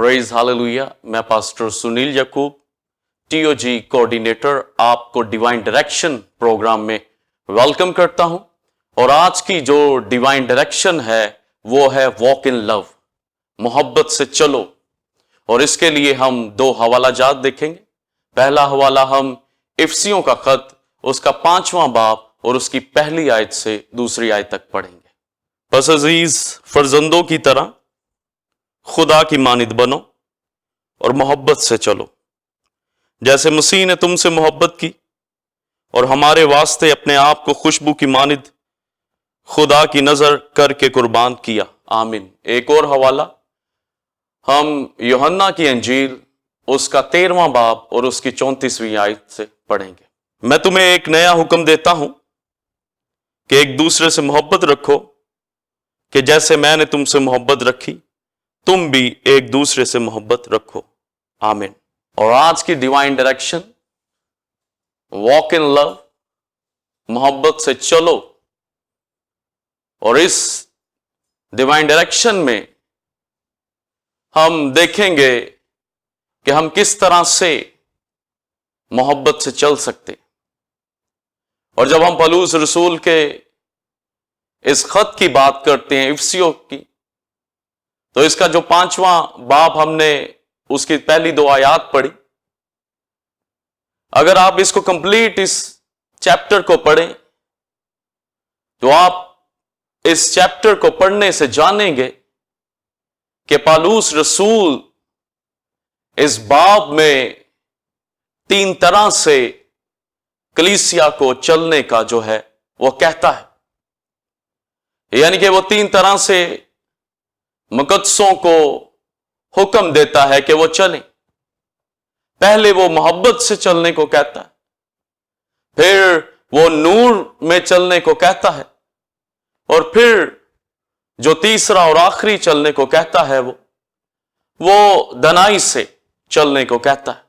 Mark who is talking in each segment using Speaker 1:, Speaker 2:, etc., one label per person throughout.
Speaker 1: Praise hallelujah. मैं pastor Sunil याकूब, टीओजी coordinator, आपको divine direction programme में वेलकम करता हूं। और आज की जो डिवाइन डायरेक्शन है वो है वॉक इन लव, मोहब्बत से चलो। और इसके लिए हम दो हवाला जात देखेंगे। पहला हवाला हम इफसियों का खत, उसका 5वां बाब और उसकी पहली आयत से दूसरी आयत तक पढ़ेंगे। बस अजीज फर्जंदों की तरह खुदा की मानिद बनो और मोहब्बत से चलो, जैसे मसीह ने तुमसे मोहब्बत की और हमारे वास्ते अपने आप को खुशबू की मानिद खुदा की नजर करके कुर्बान किया। आमीन। एक और हवाला हम यूहन्ना की अंजील, उसका 13वां बाब और उसकी 34वीं आयत से पढ़ेंगे। मैं तुम्हें एक नया हुक्म देता हूं कि एक दूसरे से मोहब्बत रखो, कि जैसे मैंने तुमसे मोहब्बत रखी तुम भी एक दूसरे से मोहब्बत रखो। आमीन। और आज की divine direction walk in love, मोहब्बत से चलो। और इस डिवाइन डायरेक्शन में हम देखेंगे कि हम किस तरह से मोहब्बत से चल सकते। और जब हम पौलुस रसूल के इस खत की बात करते हैं इफसियों की, तो इसका जो 5वां बाब हमने उसकी पहली 2 आयत पढ़ी। अगर आप इसको कंप्लीट इस चैप्टर को पढ़ें तो आप इस चैप्टर को पढ़ने से जानेंगे कि पौलुस रसूल इस बाब में 3 तरह से कलीसिया को चलने का जो है वो कहता है। यानी कि वो 3 तरह से मुकद्दसों को हुक्म देता है कि वो चलें। पहले वो मोहब्बत से चलने को कहता है, फिर वो नूर में चलने को कहता है, और फिर जो तीसरा और आखिरी चलने को कहता है वो दनाई से चलने को कहता है।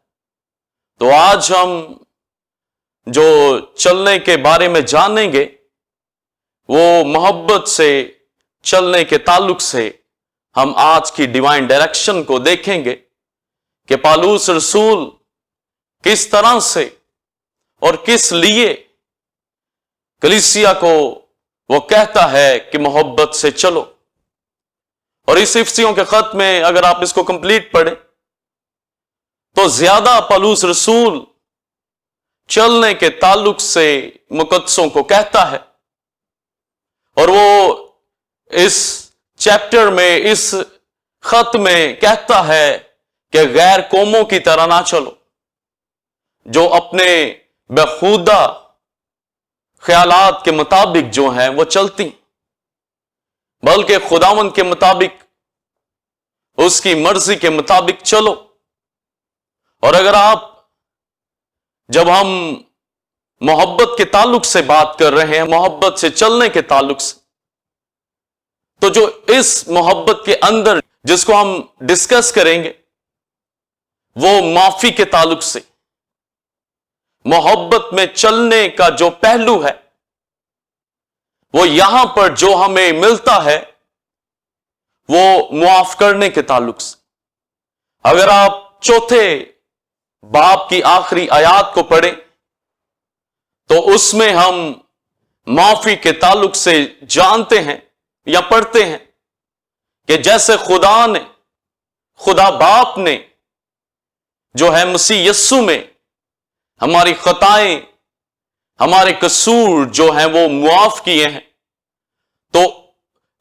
Speaker 1: तो आज हम जो चलने के बारे में जानेंगे वो मोहब्बत से चलने के ताल्लुक से हम आज की डिवाइन डायरेक्शन को देखेंगे कि पौलुस रसूल किस तरह से और किस लिए कलीसिया को वो कहता है कि मोहब्बत से चलो। और इस इफसियों के खत में अगर आप इसको कंप्लीट पढ़ें तो ज्यादा पौलुस रसूल चलने के ताल्लुक से मुकद्दसों को कहता है। और वो इस चैप्टर में, इस खत में कहता है कि गैर कौमों की तरह ना चलो जो अपने बेखुदा ख्यालात के मुताबिक जो हैं वो चलती, बल्कि खुदावंद के मुताबिक, उसकी मर्जी के मुताबिक चलो। और अगर आप, जब हम मोहब्बत के ताल्लुक से बात कर रहे हैं, मोहब्बत से चलने के ताल्लुक से, तो जो इस मोहब्बत के अंदर जिसको हम डिस्कस करेंगे वो माफी के ताल्लुक से, मोहब्बत में चलने का जो पहलू है वो यहां पर जो हमें मिलता है वो मुआफ करने के ताल्लुक से। अगर आप 4 बाब की आखिरी आयत को पढ़ें तो उसमें हम माफी के ताल्लुक से जानते हैं या पढ़ते हैं कि जैसे खुदा बाप ने जो है मसीह यस्सु में हमारी खताएं, हमारे कसूर जो हैं वो मुआफ किए हैं, तो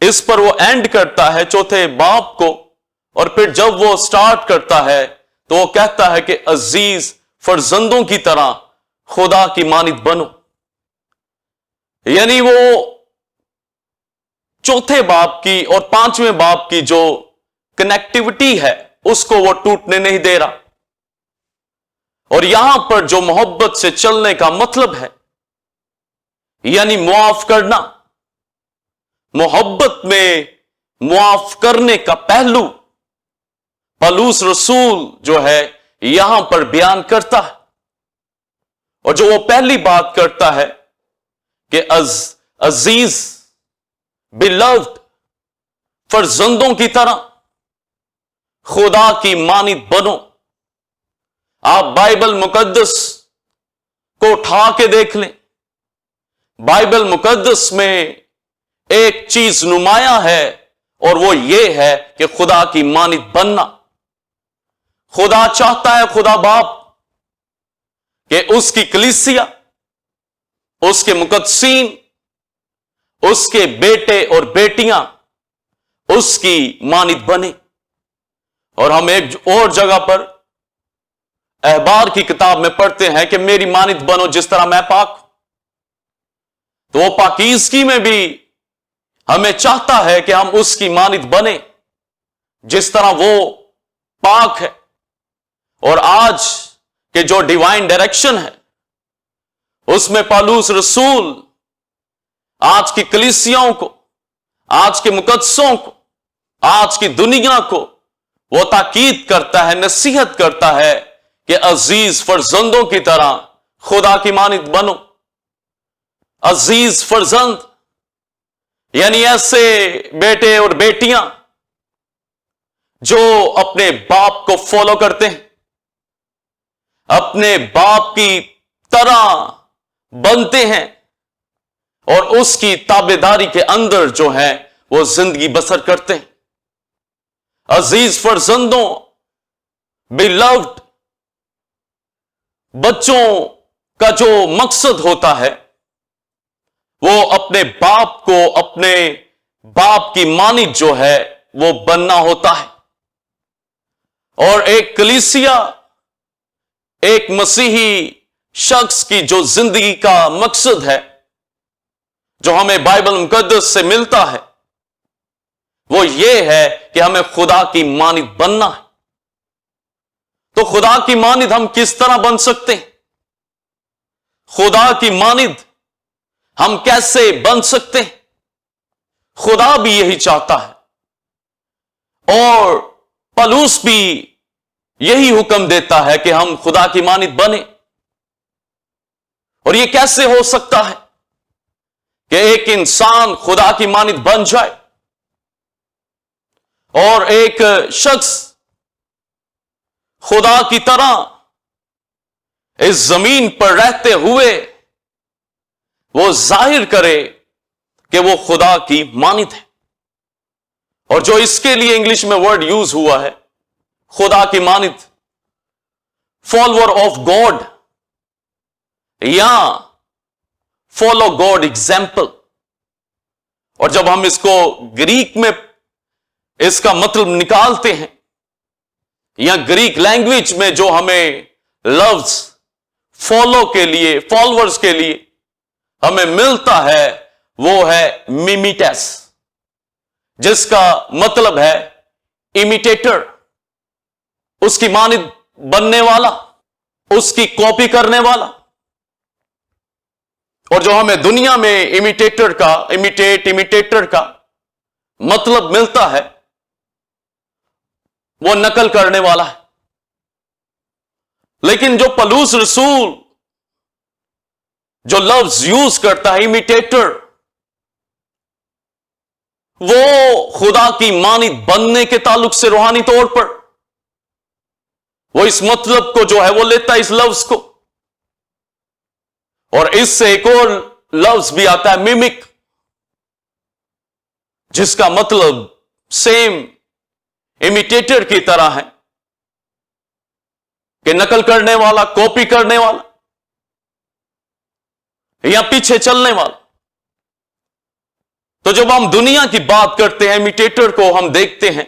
Speaker 1: इस पर वो एंड करता है 4 बाब को। और फिर जब वो स्टार्ट करता है तो वो कहता है कि अजीज फर्जंदों की तरह खुदा की मानिद बनो। यानी वो 4 बाब की और 5वें बाब की जो कनेक्टिविटी है उसको वो टूटने नहीं दे रहा। और यहां पर जो मोहब्बत से चलने का मतलब है, यानी मुआफ करना, मोहब्बत में मुआफ करने का पहलू पौलुस रसूल जो है यहां पर बयान करता है। और जो वो पहली बात करता है कि अजीज बिलव्ड फर्जंदों की तरह خدا کی مانند بنو. آپ بائبل مقدس کو اٹھا کے دیکھ لیں. بائبل مقدس میں ایک چیز نمایاں ہے اور وہ یہ ہے کہ خدا کی مانند بننا. خدا چاہتا ہے، خدا باپ، کہ اس کی کلیسیا، اس کے مقدسین، اس کے بیٹے اور بیٹیاں اس کی مانند بنے. اور ہم ایک اور جگہ پر احبار کی کتاب میں پڑھتے ہیں کہ میری مانند بنو جس طرح میں پاک ہوں. تو وہ پاکیزگی میں بھی ہمیں چاہتا ہے کہ ہم اس کی مانند بنیں جس طرح وہ پاک ہے. اور آج کے جو ڈیوائن ڈائریکشن ہے اس میں پالوس رسول آج کی کلیسیاؤں کو، آج کے مقدسوں کو، آج کی دنیا کو وہ تاکید کرتا ہے، نصیحت کرتا ہے کہ عزیز فرزندوں کی طرح خدا کی مانند بنو. عزیز فرزند یعنی ایسے بیٹے اور بیٹیاں جو اپنے باپ کو فالو کرتے ہیں، اپنے باپ کی طرح بنتے ہیں اور اس کی تابعداری کے اندر جو ہے وہ زندگی بسر کرتے ہیں. عزیز فرزندوں، بیلوڈ بچوں کا جو مقصد ہوتا ہے وہ اپنے باپ کو، اپنے باپ کی مانند جو ہے وہ بننا ہوتا ہے. اور ایک کلیسیا، ایک مسیحی شخص کی جو زندگی کا مقصد ہے جو ہمیں بائبل مقدس سے ملتا ہے وہ یہ ہے کہ ہمیں خدا کی مانند بننا ہے. تو خدا کی مانند ہم کس طرح بن سکتے ہیں؟ خدا کی مانند ہم کیسے بن سکتے ہیں؟ خدا بھی یہی چاہتا ہے اور پالوس بھی یہی حکم دیتا ہے کہ ہم خدا کی مانند بنیں. اور یہ کیسے ہو سکتا ہے کہ ایک انسان خدا کی مانند بن جائے اور ایک شخص خدا کی طرح اس زمین پر رہتے ہوئے وہ ظاہر کرے کہ وہ خدا کی مانند ہے. اور جو اس کے لیے انگلش میں ورڈ یوز ہوا ہے خدا کی مانند، فالوور آف گاڈ یا فالو گاڈ ایگزامپل. اور جب ہم اس کو گریک میں اس کا مطلب نکالتے ہیں یا گریک لینگویج میں جو ہمیں لفظ فالو کے لیے، فالوورز کے لیے ہمیں ملتا ہے وہ ہے میمیٹس، جس کا مطلب ہے امیٹیٹر، اس کی مانند بننے والا، اس کی کاپی کرنے والا. اور جو ہمیں دنیا میں امیٹیٹر کا مطلب ملتا ہے وہ نقل کرنے والا ہے. لیکن جو پالوس رسول جو لفظ یوز کرتا ہے امیٹیٹر، وہ خدا کی مانند بننے کے تعلق سے روحانی طور پر وہ اس مطلب کو جو ہے وہ لیتا ہے اس لفظ کو. اور اس سے ایک اور لفظ بھی آتا ہے میمک، جس کا مطلب سیم امیٹیٹر کی طرح ہے کہ نقل کرنے والا، کاپی کرنے والا یا پیچھے چلنے والا. تو جب ہم دنیا کی بات کرتے ہیں امیٹیٹر کو ہم دیکھتے ہیں،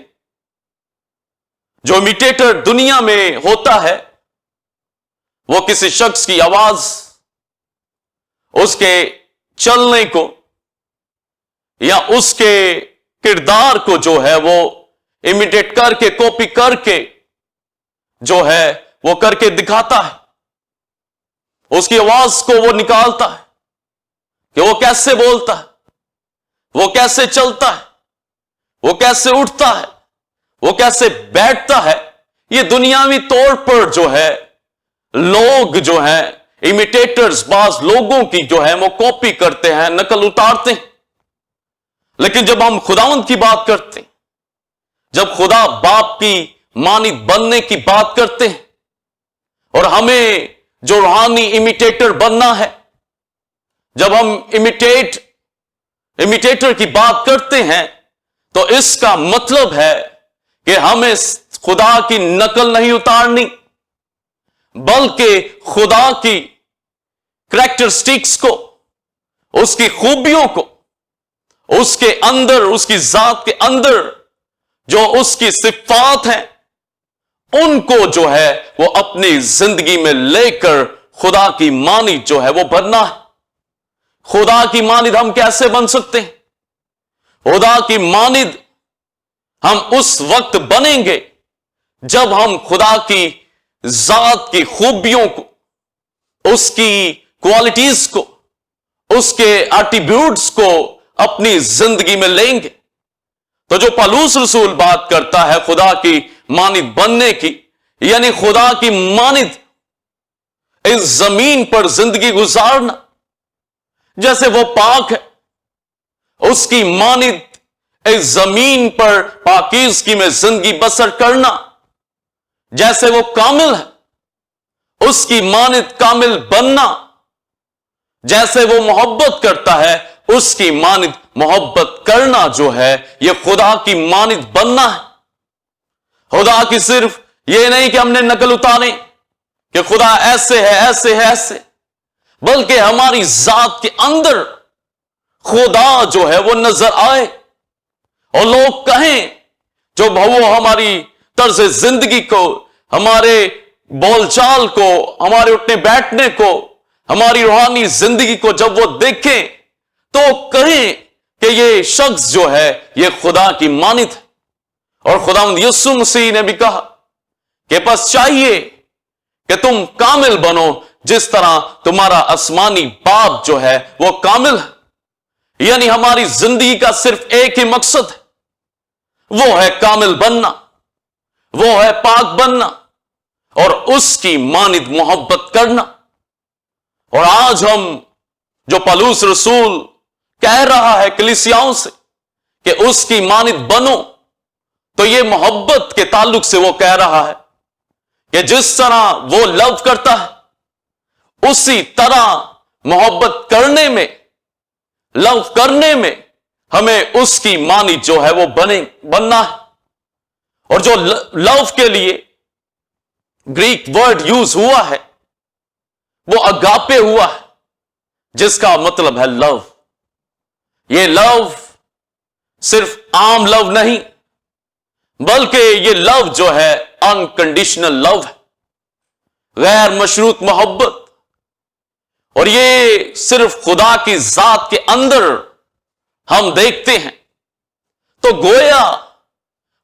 Speaker 1: جو امیٹیٹر دنیا میں ہوتا ہے وہ کسی شخص کی آواز، اس کے چلنے کو یا اس کے کردار کو جو ہے وہ امیٹیٹ کر کے، کاپی کر کے جو ہے وہ کر کے دکھاتا ہے. اس کی آواز کو وہ نکالتا ہے کہ وہ کیسے بولتا ہے، وہ کیسے چلتا ہے، وہ کیسے اٹھتا ہے، وہ کیسے بیٹھتا ہے. یہ دنیاوی طور پر جو ہے لوگ جو ہیں امیٹیٹرز، بعض لوگوں کی جو ہے وہ کاپی کرتے ہیں، نقل اتارتے ہیں. لیکن جب ہم خداوند کی بات کرتے ہیں، جب خدا باپ کی मानित बनने की बात करते हैं और हमें जो रूहानी इमिटेटर बनना है, जब हम इमिटेटर की बात करते हैं तो इसका मतलब है कि हमें खुदा की नकल नहीं उतारनी, बल्कि खुदा की करैक्टरिस्टिक्स को, उसकी खूबियों को, उसके अंदर, उसकी जात के अंदर जो उसकी सिफात हैं, उनको जो है वो अपनी जिंदगी में लेकर खुदा की मानिद जो है वो बनना है। खुदा की मानिद हम कैसे बन सकते हैं? खुदा की मानिद हम उस वक्त बनेंगे जब हम खुदा की जात की खूबियों को, उसकी क्वालिटीज को, उसके एट्रीब्यूट्स को अपनी जिंदगी में लेंगे। तो जो पौलुस रसूल बात करता है खुदा की मानिद बनने की, यानी खुदा की मानिद इस जमीन पर जिंदगी गुजारना, जैसे वो पाक है, उसकी मानिद इस जमीन पर पाकीज़गी में जिंदगी बसर करना, जैसे वो कामिल है, उसकी मानिद कामिल बनना, जैसे वो मोहब्बत करता है, उसकी मानिद मोहब्बत करना जो है ये खुदा की मानिद बनना है। खुदा की सिर्फ ये नहीं कि हमने नकल उतारे कि खुदा ऐसे है, ऐसे है, ऐसे, बल्कि हमारी जात के अंदर खुदा जो है वो नजर आए और लोग कहें, जो वो हमारी तर्ज जिंदगी को, हमारे बोलचाल को, हमारे उठने बैठने को, हमारी रूहानी जिंदगी को जब वो देखें तो कहें कि ये शख्स जो है ये खुदा की मानिद है। और खुदावंद यीशु मसीह ने भी कहा कि बस चाहिए कि तुम कामिल बनो जिस तरह तुम्हारा आसमानी बाप जो है वो कामिल है। यानी हमारी जिंदगी का सिर्फ एक ही मकसद है, वो है कामिल बनना, वो है पाक बनना और उसकी मानिद मोहब्बत करना। और आज हम जो पौलुस रसूल कह रहा है कलीसियाओं से कि उसकी मानिद बनो, तो ये मोहब्बत के ताल्लुक से वो कह रहा है कि जिस तरह वो लव करता है उसी तरह मोहब्बत करने में, लव करने में हमें उसकी मानिद जो है वो बनना है। और जो लव के लिए ग्रीक वर्ड यूज हुआ है वो अगापे हुआ है, जिसका मतलब है लव। ये लव सिर्फ आम लव नहीं, बल्कि ये लव जो है अनकंडीशनल लव है, गैर मशरूत मोहब्बत। और ये सिर्फ खुदा की जात के अंदर हम देखते हैं। तो गोया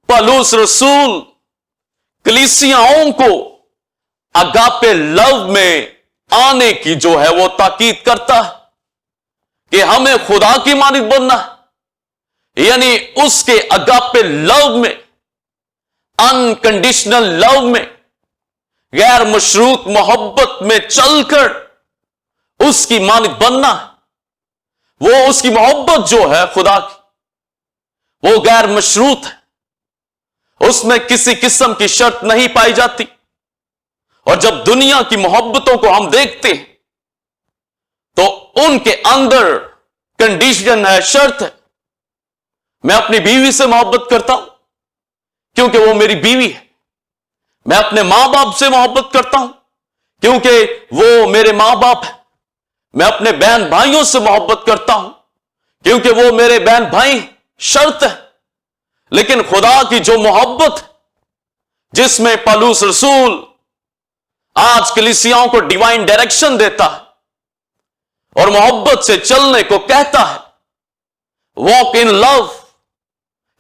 Speaker 1: पौलुस रसूल कलीसियाओं को अगापे लव में आने की जो है वो ताकीद करता है कि हमें खुदा की मानिद बनना है, यानी उसके अगापे लव में, अनकंडीशनल लव में, गैर मशरूत मोहब्बत में चलकर उसकी मानिद बनना है। वो उसकी मोहब्बत जो है खुदा की, वो गैर मशरूत है, उसमें किसी किस्म की शर्त नहीं पाई जाती। और जब दुनिया की मोहब्बतों को हम देखते हैं तो उनके अंदर कंडीशन है, शर्त है। मैं अपनी बीवी से मोहब्बत करता हूं क्योंकि वो मेरी बीवी है। मैं अपने मां बाप से मोहब्बत करता हूं क्योंकि वो मेरे मां बाप है। मैं अपने बहन भाइयों से मोहब्बत करता हूं क्योंकि वो मेरे बहन भाई, शर्त है। लेकिन खुदा की जो मोहब्बत है, जिसमें पौलुस रसूल आज कलीसियाओं को डिवाइन डायरेक्शन देता है और मोहब्बत से चलने को कहता है, वॉक इन लव,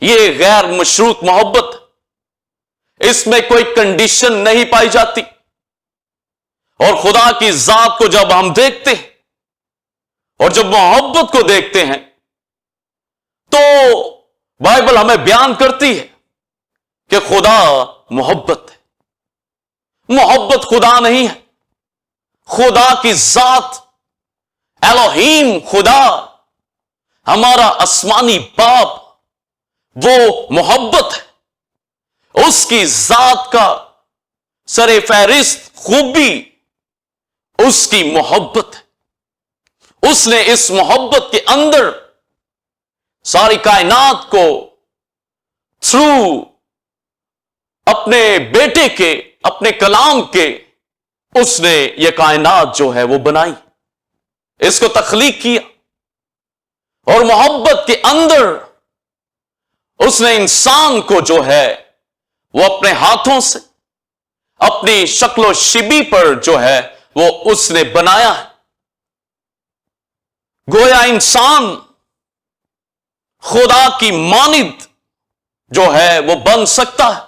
Speaker 1: ये गैर मशरूत मोहब्बत, इसमें कोई कंडीशन नहीं पाई जाती। और खुदा की जात को जब हम देखते हैं और जब मोहब्बत को देखते हैं तो बाइबल हमें बयान करती है कि खुदा मोहब्बत है। मोहब्बत खुदा नहीं है, खुदा की जात एलोहीम, खुदा हमारा आसमानी बाप, वो मोहब्बत है। اس کی ذات کا سر فہرست خوبی اس کی محبت ہے۔ اس نے اس محبت کے اندر ساری کائنات کو تھرو اپنے بیٹے کے، اپنے کلام کے، اس نے یہ کائنات جو ہے وہ بنائی، اس کو تخلیق کیا، اور محبت کے اندر اس نے انسان کو جو ہے وہ اپنے ہاتھوں سے اپنی شکل و شبی پر جو ہے وہ اس نے بنایا ہے۔ گویا انسان خدا کی مانند جو ہے وہ بن سکتا ہے،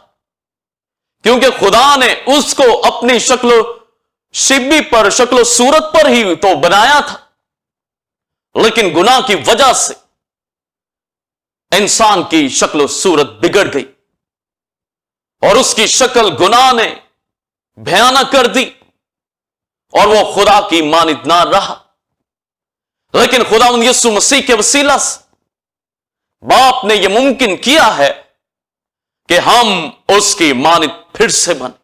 Speaker 1: کیونکہ خدا نے اس کو اپنی شکل و شبی پر، شکل و صورت پر ہی تو بنایا تھا، لیکن گناہ کی وجہ سے انسان کی شکل و صورت بگڑ گئی، اور اس کی شکل گناہ نے بھیانک کر دی، اور وہ خدا کی مانند نہ رہا۔ لیکن خداوند یسوع مسیح کے وسیلہ سے باپ نے یہ ممکن کیا ہے کہ ہم اس کی مانند پھر سے بنیں،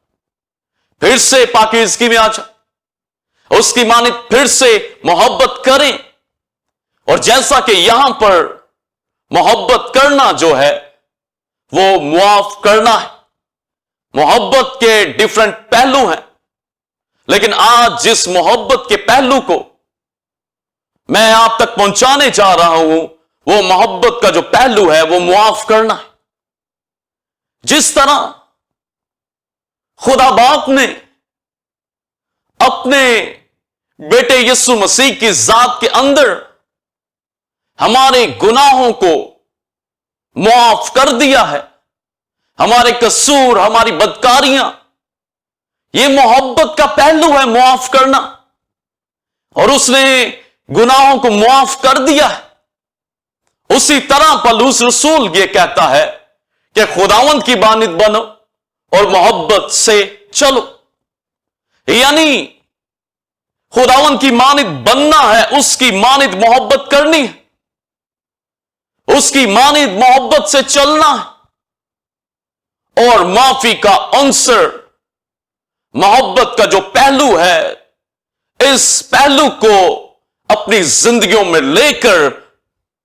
Speaker 1: پھر سے پاکیزگی میں آ جائیں، اس کی مانند پھر سے محبت کریں۔ اور جیسا کہ یہاں پر محبت کرنا جو ہے وہ معاف کرنا ہے، محبت کے ڈیفرنٹ پہلو ہیں، لیکن آج جس محبت کے پہلو کو میں آپ تک پہنچانے جا رہا ہوں، وہ محبت کا جو پہلو ہے وہ معاف کرنا ہے۔ جس طرح خدا باپ نے اپنے بیٹے یسوع مسیح کی ذات کے اندر ہمارے گناہوں کو معاف کر دیا ہے، ہمارے قصور، ہماری بدکاریاں، یہ محبت کا پہلو ہے معاف کرنا، اور اس نے گناہوں کو معاف کر دیا ہے۔ اسی طرح پولس رسول یہ کہتا ہے کہ خداوند کی مانند بنو اور محبت سے چلو، یعنی خداوند کی مانند بننا ہے، اس کی مانند محبت کرنی ہے، اس کی مانند محبت سے چلنا ہے، اور معافی کا عنصر، محبت کا جو پہلو ہے، اس پہلو کو اپنی زندگیوں میں لے کر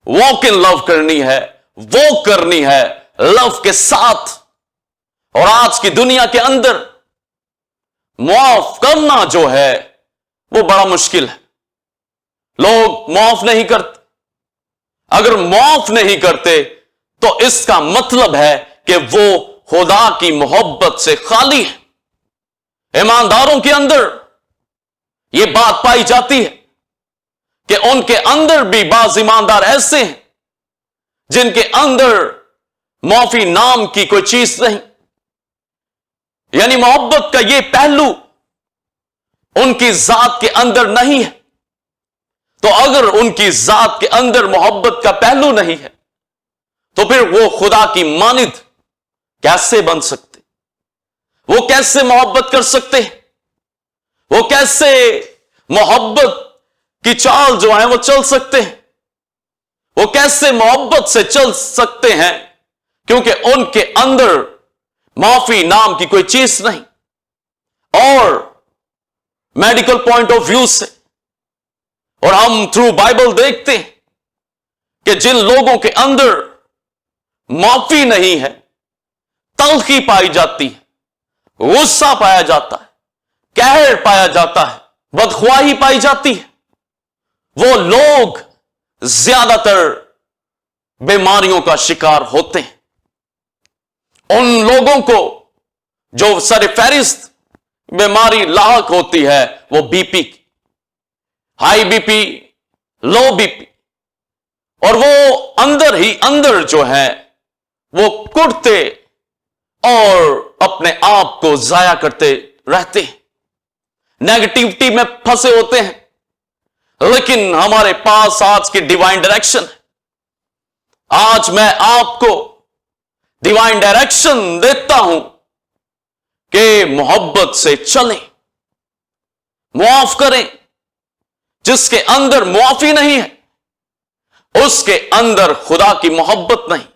Speaker 1: واک ان لو کرنی ہے، وہ کرنی ہے لو کے ساتھ۔ اور آج کی دنیا کے اندر معاف کرنا جو ہے وہ بڑا مشکل ہے، لوگ معاف نہیں کرتے۔ اگر معاف نہیں کرتے تو اس کا مطلب ہے کہ وہ خدا کی محبت سے خالی ہے۔ ایمانداروں کے اندر یہ بات پائی جاتی ہے کہ ان کے اندر بھی بعض ایماندار ایسے ہیں جن کے اندر معافی نام کی کوئی چیز نہیں، یعنی محبت کا یہ پہلو ان کی ذات کے اندر نہیں ہے۔ تو اگر ان کی ذات کے اندر محبت کا پہلو نہیں ہے تو پھر وہ خدا کی مانند کیسے بن سکتے؟ وہ کیسے محبت کر سکتے؟ وہ کیسے محبت کی چال جو ہے وہ چل سکتے ہیں؟ وہ کیسے محبت سے چل سکتے ہیں؟ کیونکہ ان کے اندر معافی نام کی کوئی چیز نہیں۔ اور میڈیکل پوائنٹ آف ویو سے، اور ہم تھرو بائبل دیکھتے ہیں کہ جن لوگوں کے اندر معافی نہیں ہے، تلخی پائی جاتی ہے، غصہ پایا جاتا ہے، قہر پایا جاتا ہے، بدخواہی پائی جاتی ہے، وہ لوگ زیادہ تر بیماریوں کا شکار ہوتے ہیں۔ ان لوگوں کو جو سر فہرست بیماری لاحق ہوتی ہے وہ بی پی کی، ہائی بی پی، لو بی پی، اور وہ اندر ہی اندر جو ہے وہ کڑتے اور اپنے آپ کو ضائع کرتے رہتے ہیں، نیگیٹیوٹی میں پھنسے ہوتے ہیں۔ لیکن ہمارے پاس آج کی ڈیوائن ڈائریکشن ہے۔ آج میں آپ کو ڈیوائن ڈائریکشن دیتا ہوں کہ محبت سے چلیں، معاف کریں۔ جس کے اندر معافی نہیں ہے اس کے اندر خدا کی محبت نہیں۔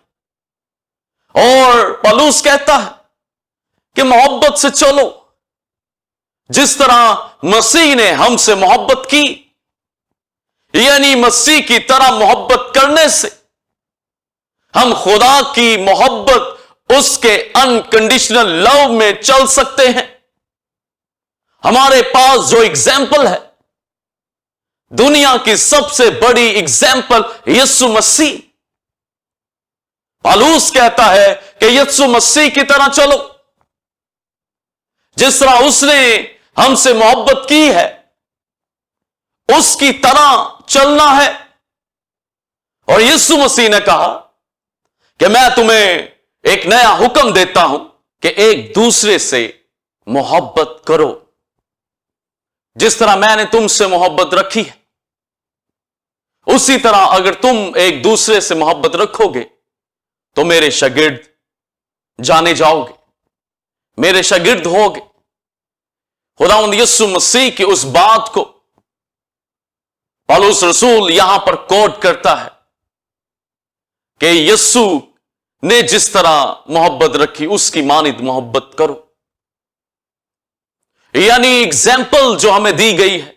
Speaker 1: اور پولس کہتا ہے कि मोहब्बत से चलो, जिस तरह मसीह ने हमसे मोहब्बत की, यानी मसीह की तरह मोहब्बत करने से हम खुदा की मोहब्बत, उसके अनकंडीशनल लव में चल सकते हैं। हमारे पास जो एग्जाम्पल है, दुनिया की सबसे बड़ी एग्जाम्पल यीशु मसीह। पौलुस कहता है कि यीशु मसीह की तरह चलो, जिस तरह उसने हमसे मोहब्बत की है उसकी तरह चलना है। और यीशु मसीह ने कहा कि मैं तुम्हें एक नया हुक्म देता हूं कि एक दूसरे से मोहब्बत करो, जिस तरह मैंने तुमसे मोहब्बत रखी है, उसी तरह अगर तुम एक दूसरे से मोहब्बत रखोगे तो मेरे शागिर्द जाने जाओगे, मेरे शागिर्द होगे। खुदावंद यीशु मसीह की उस बात को पौलुस रसूल यहां पर कोट करता है कि यीशु ने जिस तरह मोहब्बत रखी उसकी मानित मोहब्बत करो। यानी एग्जाम्पल जो हमें दी गई है,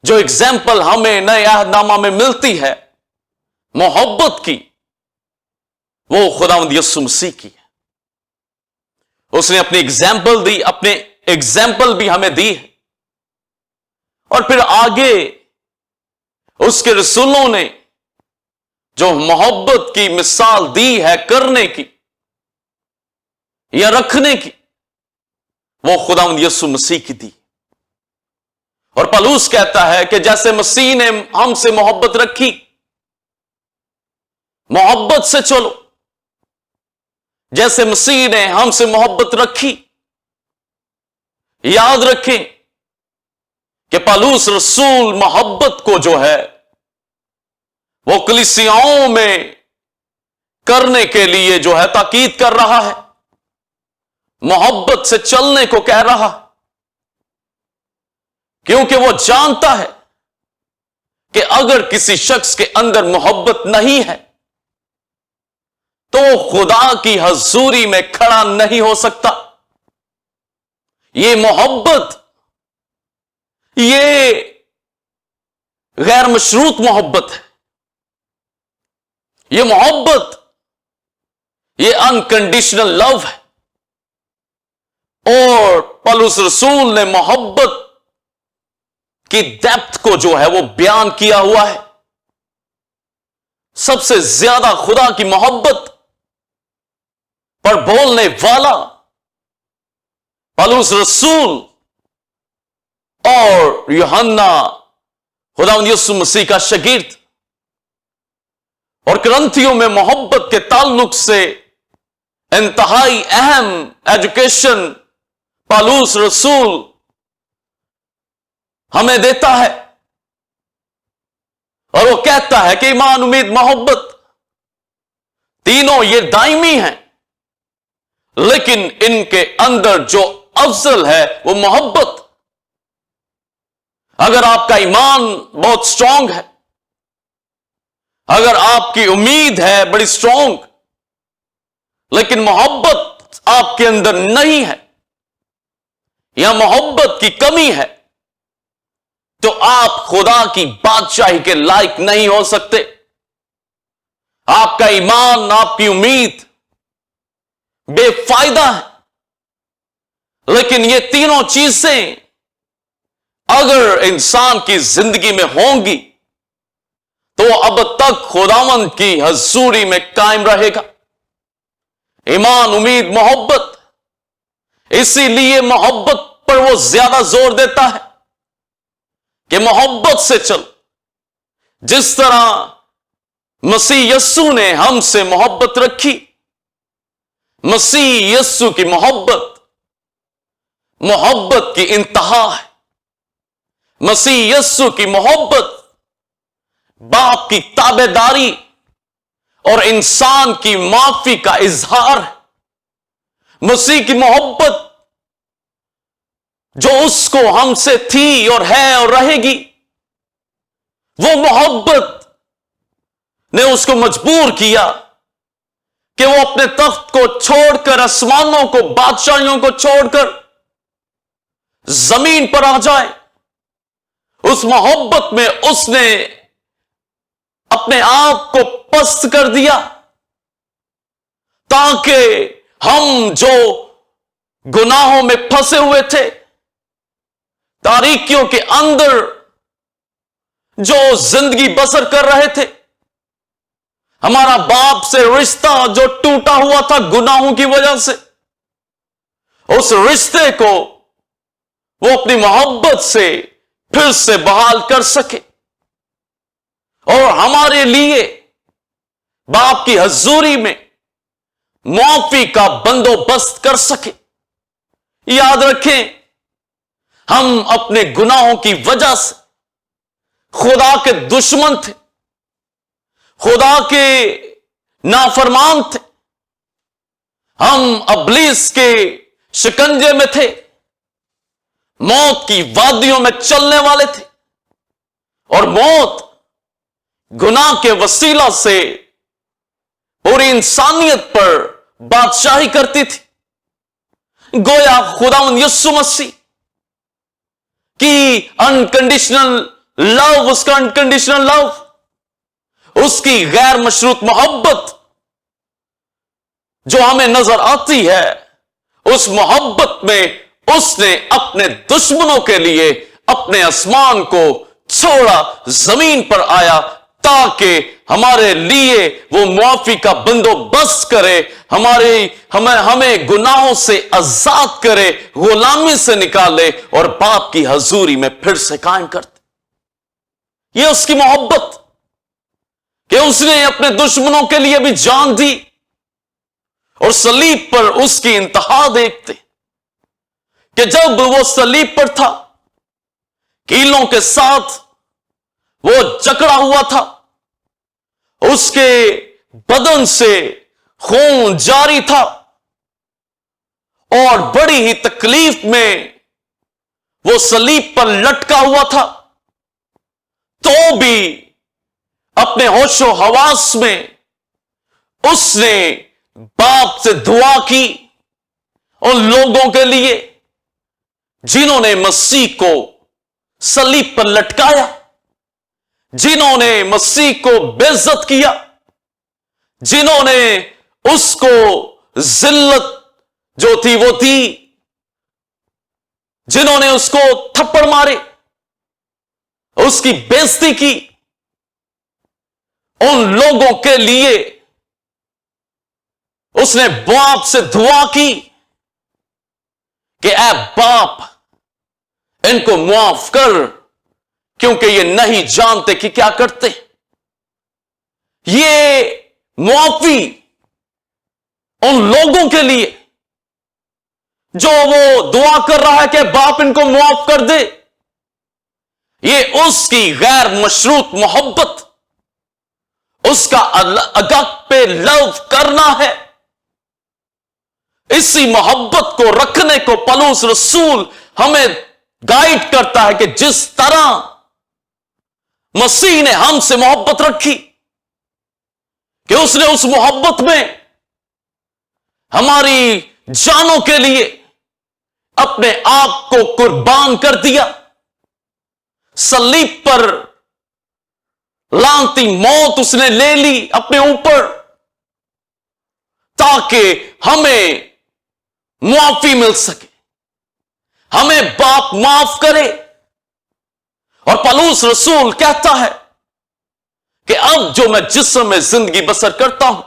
Speaker 1: जो एग्जाम्पल हमें नए अहदनामा में मिलती है मोहब्बत की, वो खुदावंद यीशु मसीह की है। उसने अपनी एग्जाम्पल दी, अपने एग्जाम्पल भी हमें दी है, और फिर आगे उसके रसूलों ने जो मोहब्बत की मिसाल दी है करने की या रखने की, वो खुदावंद यीशु मसीह की दी। और पौलुस कहता है कि जैसे मसीह ने हमसे मोहब्बत रखी, मोहब्बत से चलो, जैसे मसीह ने हमसे मोहब्बत रखी। याद रखें कि पौलुस रसूल मोहब्बत को जो है वो कलीसियाओं में करने के लिए जो है ताकीद कर रहा है, मोहब्बत से चलने को कह रहा, क्योंकि वो जानता है कि अगर किसी शख्स के अंदर मोहब्बत नहीं है तो खुदा की हजूरी में खड़ा नहीं हो सकता। ये मोहब्बत, ये गैर मशरूत मोहब्बत है, ये मोहब्बत, ये अनकंडीशनल लव है। और पौलुस रसूल ने मोहब्बत की डेप्थ को जो है वो बयान किया हुआ है। सबसे ज्यादा खुदा की मोहब्बत पर बोलने वाला पौलुस रसूल और यूहन्ना खुदावंद यीशु मसीह का शागिर्द। और करंथियों में मोहब्बत के ताल्लुक से इंतहाई अहम एजुकेशन पौलुस रसूल हमें देता है, और वो कहता है कि ईमान, उम्मीद, मोहब्बत, तीनों ये दायमी हैं, लेकिन इनके अंदर जो अफजल है वो मोहब्बत। अगर आपका ईमान बहुत स्ट्रांग है, अगर आपकी उम्मीद है बड़ी स्ट्रांग, लेकिन मोहब्बत आपके अंदर नहीं है या मोहब्बत की कमी है, तो आप खुदा की बादशाही के लायक नहीं हो सकते। आपका ईमान, आपकी उम्मीद बेफायदा है। लेकिन ये तीनों चीजें अगर इंसान की जिंदगी में होंगी तो अब तक खुदावंद की हजूरी में कायम रहेगा। ईमान, उम्मीद, मोहब्बत, इसीलिए मोहब्बत पर वो ज्यादा जोर देता है कि मोहब्बत से चल, जिस तरह मसीह यस्सु ने हमसे मोहब्बत रखी। मसीह यस्सु की मोहब्बत, मोहब्बत की इंतहा है। मसीह यस्सु की मोहब्बत बाप की ताबेदारी और इंसान की माफी का इजहार है। मसीह की मोहब्बत जो उसको हमसे थी और है और रहेगी, वो मोहब्बत ने उसको मजबूर किया کہ وہ اپنے تخت کو چھوڑ کر، آسمانوں کو، بادشاہیوں کو چھوڑ کر زمین پر آ جائے، اس محبت میں اس نے اپنے آپ کو پست کر دیا تاکہ ہم جو گناہوں میں پھنسے ہوئے تھے، تاریکیوں کے اندر جو زندگی بسر کر رہے تھے، ہمارا باپ سے رشتہ جو ٹوٹا ہوا تھا گناہوں کی وجہ سے، اس رشتے کو وہ اپنی محبت سے پھر سے بحال کر سکے اور ہمارے لیے باپ کی حضوری میں معافی کا بندوبست کر سکے۔ یاد رکھیں، ہم اپنے گناہوں کی وجہ سے خدا کے دشمن تھے، خدا کے نافرمان تھے، ہم ابلیس کے شکنجے میں تھے، موت کی وادیوں میں چلنے والے تھے، اور موت گناہ کے وسیلہ سے پوری انسانیت پر بادشاہی کرتی تھی۔ گویا خداوند یسوع مسیح کی انکنڈیشنل لو، اس کا انکنڈیشنل لو، اس کی غیر مشروط محبت جو ہمیں نظر آتی ہے، اس محبت میں اس نے اپنے دشمنوں کے لیے اپنے آسمان کو چھوڑا، زمین پر آیا تاکہ ہمارے لیے وہ معافی کا بندوبست کرے، ہمیں گناہوں سے آزاد کرے، غلامی سے نکالے اور باپ کی حضوری میں پھر سے قائم کرتے۔ یہ اس کی محبت کہ اس نے اپنے دشمنوں کے لیے بھی جان دی، اور صلیب پر اس کی انتہا دیکھتے کہ جب وہ صلیب پر تھا، کیلوں کے ساتھ وہ جکڑا ہوا تھا، اس کے بدن سے خون جاری تھا، اور بڑی ہی تکلیف میں وہ صلیب پر لٹکا ہوا تھا، تو بھی اپنے ہوش و حواس میں اس نے باپ سے دعا کی ان لوگوں کے لیے جنہوں نے مسیح کو صلیب پر لٹکایا، جنہوں نے مسیح کو بے عزت کیا، جنہوں نے اس کو ذلت جو تھی وہ تھی، جنہوں نے اس کو تھپڑ مارے، اس کی بے عزتی کی، ان لوگوں کے لیے اس نے باپ سے دعا کی کہ اے باپ، ان کو معاف کر، کیونکہ یہ نہیں جانتے کہ کیا کرتے۔ یہ معافی ان لوگوں کے لیے جو وہ دعا کر رہا ہے کہ باپ ان کو معاف کر دے، یہ اس کی غیر مشروط محبت، اس کا اگاپے لو کرنا ہے۔ اسی محبت کو رکھنے کو پولس رسول ہمیں گائیڈ کرتا ہے کہ جس طرح مسیح نے ہم سے محبت رکھی کہ اس نے اس محبت میں ہماری جانوں کے لیے اپنے آپ کو قربان کر دیا، صلیب پر لعنتی موت اس نے لے لی اپنے اوپر تاکہ ہمیں معافی مل سکے، ہمیں باپ معاف کرے۔ اور پولس رسول کہتا ہے کہ اب جو میں جسم میں زندگی بسر کرتا ہوں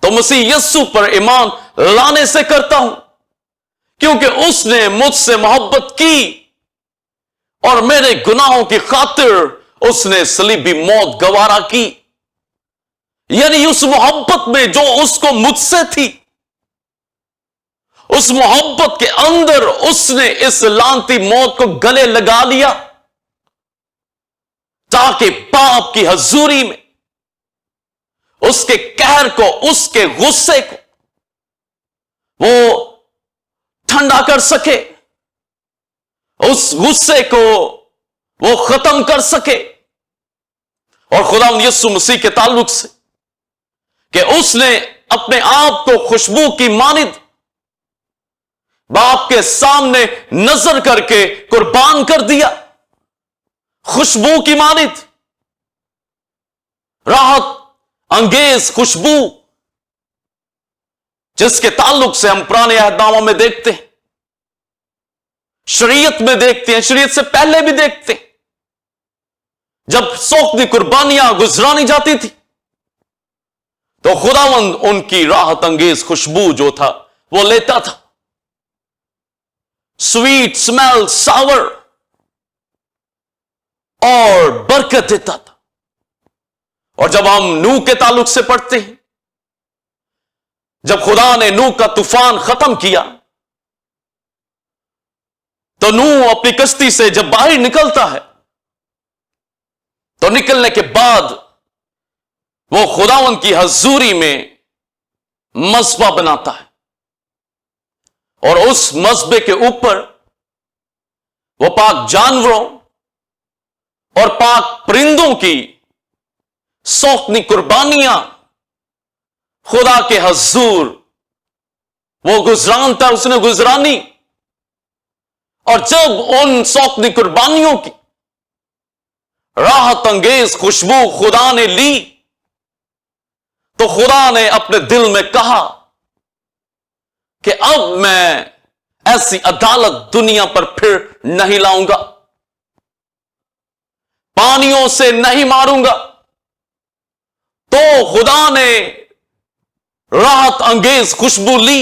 Speaker 1: تو مسیح یسوع پر ایمان لانے سے کرتا ہوں، کیونکہ اس نے مجھ سے محبت کی اور میرے گناہوں کی خاطر اس نے صلیبی موت گوارا کی۔ یعنی اس محبت میں جو اس کو مجھ سے تھی، اس محبت کے اندر اس نے اس لعنتی موت کو گلے لگا لیا تاکہ باپ کی حضوری میں اس کے قہر کو، اس کے غصے کو وہ ٹھنڈا کر سکے، اس غصے کو وہ ختم کر سکے۔ اور خدا یسوع مسیح کے تعلق سے کہ اس نے اپنے آپ کو خوشبو کی مانند باپ کے سامنے نظر کر کے قربان کر دیا. خوشبو کی مانند، راحت انگیز خوشبو، جس کے تعلق سے ہم پرانے عہد نامہ میں دیکھتے ہیں، شریعت میں دیکھتے ہیں، شریعت سے پہلے بھی دیکھتے ہیں. جب سوکھتی قربانیاں گزرانی جاتی تھی تو خداوند ان کی راحت انگیز خوشبو جو تھا وہ لیتا تھا. سویٹ سمیل، ساور، اور برکت دیتا تھا. اور جب ہم نوح کے تعلق سے پڑھتے ہیں، جب خدا نے نوح کا طوفان ختم کیا تو نوح اپنی کشتی سے جب باہر نکلتا ہے تو نکلنے کے بعد وہ خداوند کی حضوری میں مذبح بناتا ہے، اور اس مذبح کے اوپر وہ پاک جانوروں اور پاک پرندوں کی سوکھنی قربانیاں خدا کے حضور وہ گزرانتا، اس نے گزرانی. اور جب ان سوکھنی قربانیوں کی راحت انگیز خوشبو خدا نے لی تو خدا نے اپنے دل میں کہا کہ اب میں ایسی عدالت دنیا پر پھر نہیں لاؤں گا، پانیوں سے نہیں ماروں گا. تو خدا نے راحت انگیز خوشبو لی.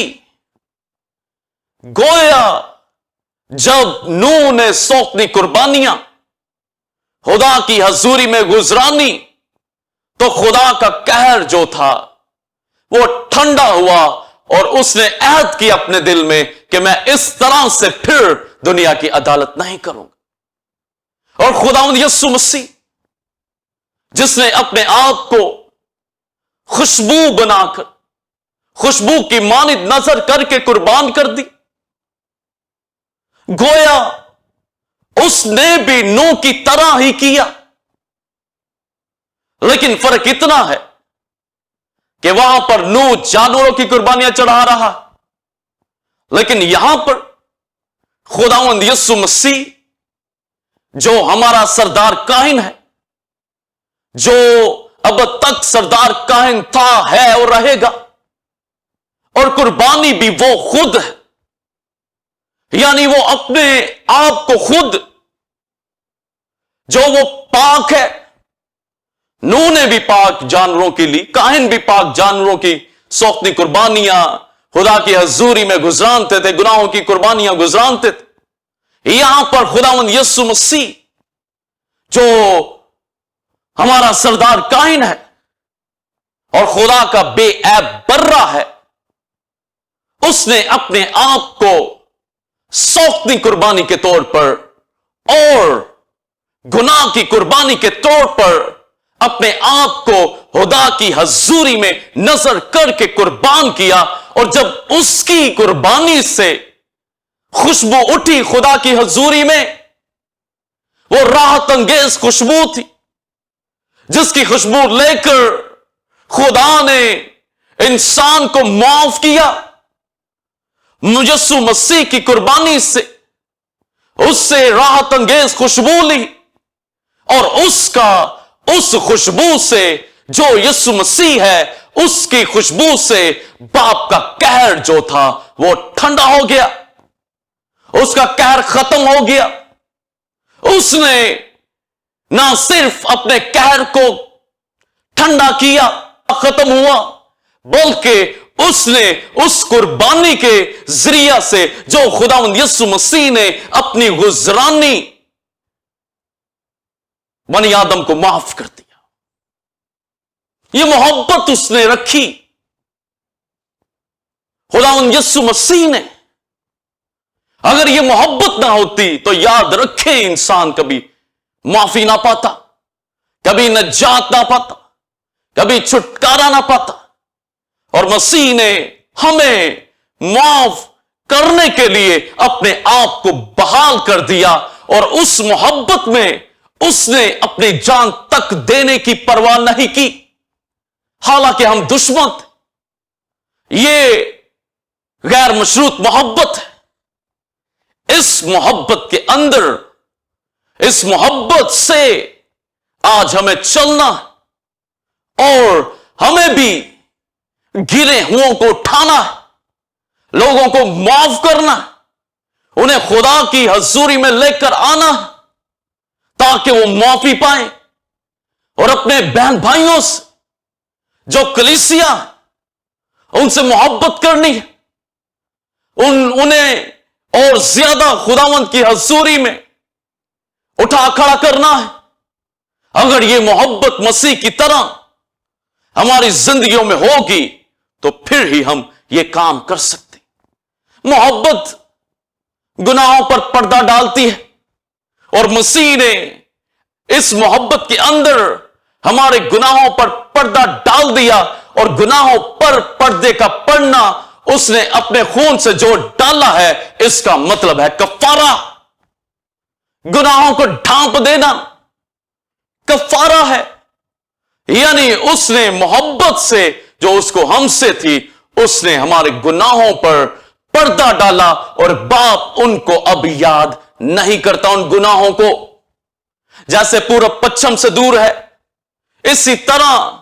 Speaker 1: گویا جب نوح نے سوکھنی قربانیاں خدا کی حضوری میں گزرانی تو خدا کا قہر جو تھا وہ ٹھنڈا ہوا، اور اس نے عہد کیا اپنے دل میں کہ میں اس طرح سے پھر دنیا کی عدالت نہیں کروں گا. اور خداوند یسوع مسیح جس نے اپنے آپ کو خوشبو بنا کر خوشبو کی مانند نظر کر کے قربان کر دی، گویا اس نے بھی نوح کی طرح ہی کیا. لیکن فرق اتنا ہے کہ وہاں پر نوح جانوروں کی قربانیاں چڑھا رہا، لیکن یہاں پر خداوند یسوع مسیح جو ہمارا سردار کاہن ہے، جو اب تک سردار کاہن تھا، ہے اور رہے گا، اور قربانی بھی وہ خود ہے، یعنی وہ اپنے آپ کو خود جو وہ پاک ہے. نوح نے بھی پاک جانوروں کے لیے، کاہن بھی پاک جانوروں کی سوکھنی قربانیاں خدا کی حضوری میں گزرانتے تھے، گناہوں کی قربانیاں گزرانتے تھے. یہاں پر خداوند یسوع مسیح جو ہمارا سردار کاہن ہے اور خدا کا بے عیب برہ ہے، اس نے اپنے آپ کو سوکھنی قربانی کے طور پر اور گناہ کی قربانی کے طور پر اپنے آپ کو خدا کی حضوری میں نظر کر کے قربان کیا. اور جب اس کی قربانی سے خوشبو اٹھی خدا کی حضوری میں، وہ راحت انگیز خوشبو تھی، جس کی خوشبو لے کر خدا نے انسان کو معاف کیا. یسوع مسیح کی قربانی سے اس سے راحت انگیز خوشبو لی، اور اس خوشبو سے جو یسوع مسیح ہے، اس کی خوشبو سے باپ کا قہر جو تھا وہ ٹھنڈا ہو گیا، اس کا قہر ختم ہو گیا. اس نے نہ صرف اپنے قہر کو ٹھنڈا کیا، ختم ہوا، بلکہ اس نے اس قربانی کے ذریعہ سے جو خداوند یسوع مسیح نے اپنی گزرانی بنی آدم کو معاف کر دیا. یہ محبت اس نے رکھی خداوند یسوع مسیح نے. اگر یہ محبت نہ ہوتی تو یاد رکھے انسان کبھی معافی نہ پاتا، کبھی نجات نہ پاتا، کبھی چھٹکارا نہ پاتا. اور مسیح نے ہمیں معاف کرنے کے لیے اپنے آپ کو بحال کر دیا، اور اس محبت میں اس نے اپنی جان تک دینے کی پرواہ نہیں کی. हालांकि हम दुश्मन थे। ये गैर मशरूत मोहब्बत है। इस मोहब्बत के अंदर, इस मोहब्बत से आज हमें चलना और हमें भी गिरे हुओं को उठाना, लोगों को माफ करना, उन्हें खुदा की हजूरी में लेकर आना ताकि वो माफी पाए और अपने बहन भाइयों से जो कलीसिया उनसे मोहब्बत करनी है, उन्हें और ज्यादा खुदावंद की हजूरी में उठा खड़ा करना है। अगर ये मोहब्बत मसीह की तरह हमारी जिंदगियों में होगी तो फिर ही हम ये काम कर सकते। मोहब्बत गुनाहों पर पर्दा डालती है और मसीह ने इस मोहब्बत के अंदर हमारे गुनाहों पर पर्दा डाल दिया और गुनाहों पर पर्दे का पड़ना उसने अपने खून से जो डाला है, इसका मतलब है कफारा। गुनाहों को ढांप देना कफारा है, यानी उसने मोहब्बत से जो उसको हमसे थी, उसने हमारे गुनाहों पर पर्दा डाला और बाप उनको अब याद नहीं करता उन गुनाहों को। जैसे पूरब पश्चिम से दूर है, इसी तरह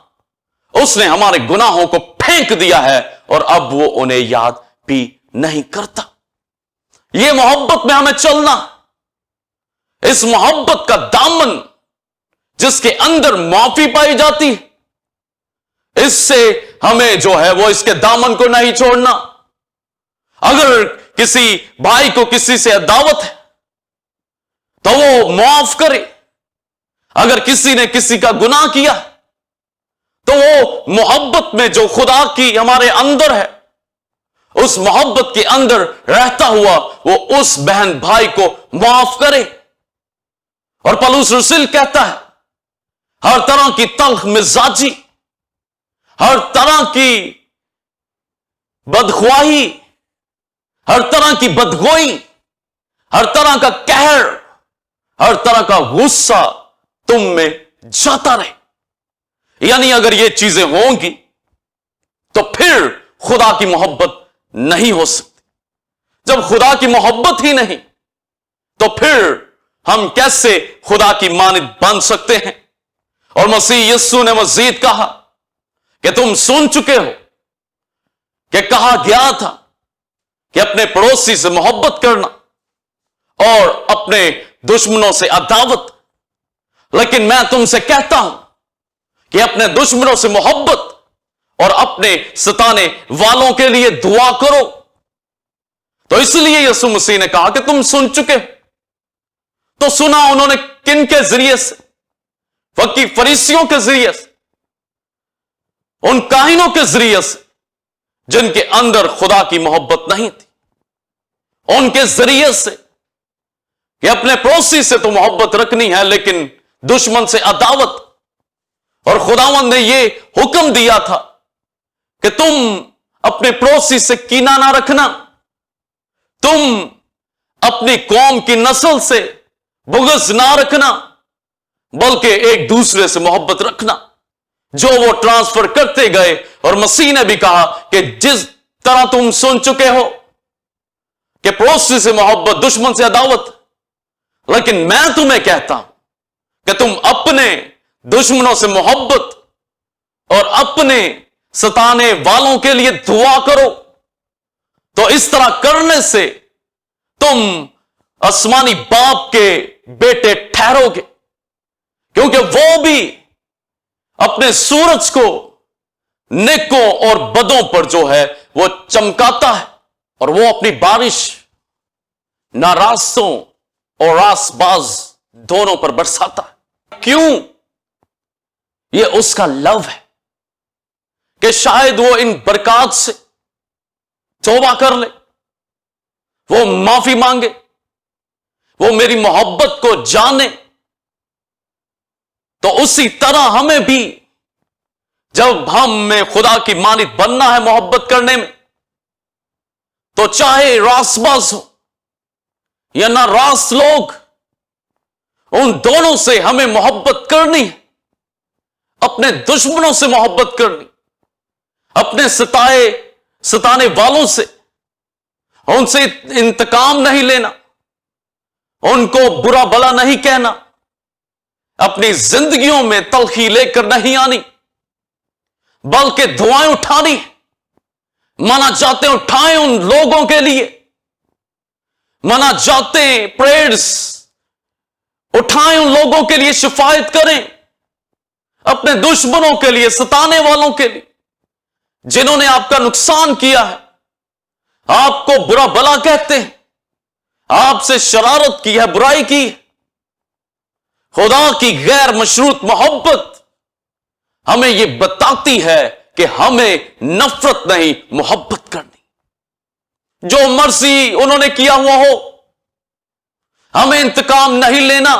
Speaker 1: उसने हमारे गुनाहों को फेंक दिया है और अब वो उन्हें याद भी नहीं करता। ये मोहब्बत में हमें चलना, इस मोहब्बत का दामन जिसके अंदर माफी पाई जाती है, इससे हमें जो है वो इसके दामन को नहीं छोड़ना। अगर किसी भाई को किसी से अदावत है तो वो माफ करे। अगर किसी ने किसी का गुनाह किया तो वो मोहब्बत में जो खुदा की हमारे अंदर है, उस मोहब्बत के अंदर रहता हुआ वो उस बहन भाई को माफ करे। और पौलुस रसूल कहता है, हर तरह की तल्ख मिजाजी, हर तरह की बदख्वाही, हर तरह की बदगोई, हर तरह का कहर, हर तरह का गुस्सा तुम में जाता रहे। यानी अगर ये चीजें होंगी तो फिर खुदा की मोहब्बत नहीं हो सकती। जब खुदा की मोहब्बत ही नहीं तो फिर हम कैसे खुदा की मानित बन सकते हैं। और मसीह यीशु ने मजीद कहा कि तुम सुन चुके हो कि कहा गया था कि अपने पड़ोसी से मोहब्बत करना और अपने दुश्मनों से अदावत, लेकिन मैं तुमसे कहता हूं कि अपने दुश्मनों से मोहब्बत और अपने सताने वालों के लिए दुआ करो। तो इसलिए यीशु मसीह ने कहा कि तुम सुन चुके हो। तो सुना उन्होंने किन के जरिए से? फकी फरीसियों के जरिए से, उन काहिनों के जरिए से जिनके अंदर खुदा की मोहब्बत नहीं थी, उनके जरिए से कि अपने पड़ोसी से तो मोहब्बत रखनी है लेकिन दुश्मन से अदावत। और खुदावंद ने यह हुक्म दिया था कि तुम अपने पड़ोसी से कीना ना रखना, तुम अपनी कौम की नस्ल से बुग़्ज़ ना रखना, बल्कि एक दूसरे से मोहब्बत रखना। जो वो ट्रांसफर करते गए और मसीह ने भी कहा कि जिस तरह तुम सुन चुके हो कि पड़ोसी से मोहब्बत, दुश्मन से अदावत, लेकिन मैं तुम्हें कहता हूं कि तुम अपने दुश्मनों से मोहब्बत और अपने सताने वालों के लिए दुआ करो। तो इस तरह करने से तुम आसमानी बाप के बेटे ठहरोगे, क्योंकि वो भी अपने सूरज को नेकों और बदों पर जो है वो चमकाता है और वो अपनी बारिश नारास्तों और रासबाज दोनों पर बरसाता है। क्यों? ये उसका लव है कि शायद वो इन बरकत से तौबा कर ले, वो माफी मांगे, वो मेरी मोहब्बत को जाने। तो उसी तरह हमें भी जब हम में खुदा की मानित बनना है मोहब्बत करने में, तो चाहे रासबाज हो या ना रास लोग, उन दोनों से हमें मोहब्बत करनी है, अपने दुश्मनों से मोहब्बत करनी। اپنے ستانے والوں سے ان سے انتقام نہیں لینا، ان کو برا بلا نہیں کہنا، اپنی زندگیوں میں تلخی لے کر نہیں آنی، بلکہ دعائیں اٹھانی، مناجاتیں اٹھائیں ان لوگوں کے لیے، مناجاتیں پریئرز اٹھائیں ان لوگوں کے لیے، شفاعت کریں اپنے دشمنوں کے لیے، ستانے والوں کے لیے، جنہوں نے آپ کا نقصان کیا ہے، آپ کو برا بلا کہتے ہیں، آپ سے شرارت کی ہے، برائی کی ہے۔ خدا کی غیر مشروط محبت ہمیں یہ بتاتی ہے کہ ہمیں نفرت نہیں، محبت کرنی۔ جو مرضی انہوں نے کیا ہوا ہو، ہمیں انتقام نہیں لینا۔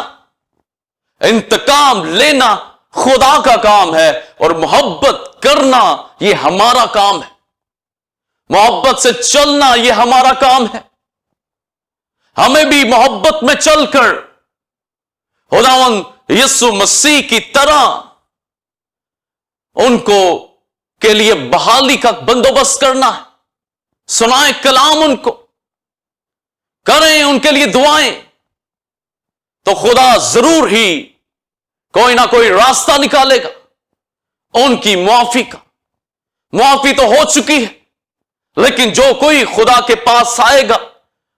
Speaker 1: انتقام لینا خدا کا کام ہے، اور محبت کرنا یہ ہمارا کام ہے۔ محبت سے چلنا یہ ہمارا کام ہے۔ ہمیں بھی محبت میں چل کر خداوند یسوع مسیح کی طرح ان کو کے لیے بحالی کا بندوبست کرنا ہے۔ سنائیں کلام ان کو، کریں ان کے لیے دعائیں، تو خدا ضرور ہی کوئی نہ کوئی راستہ نکالے گا ان کی معافی کا۔ معافی تو ہو چکی ہے، لیکن جو کوئی خدا کے پاس آئے گا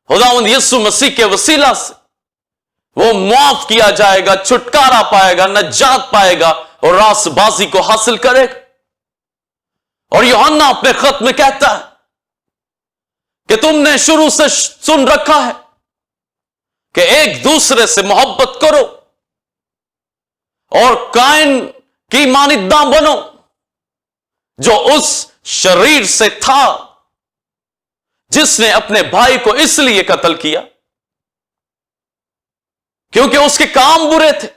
Speaker 1: خداوند یسوع مسیح کے وسیلہ سے، وہ معاف کیا جائے گا، چھٹکارا پائے گا، نجات پائے گا، اور راست بازی کو حاصل کرے گا۔ اور یوحنا اپنے خط میں کہتا ہے کہ تم نے شروع سے سن رکھا ہے کہ ایک دوسرے سے محبت کرو، اور قائن کی مانند نہ بنو جو اس شریر سے تھا، جس نے اپنے بھائی کو اس لیے قتل کیا کیونکہ اس کے کام برے تھے،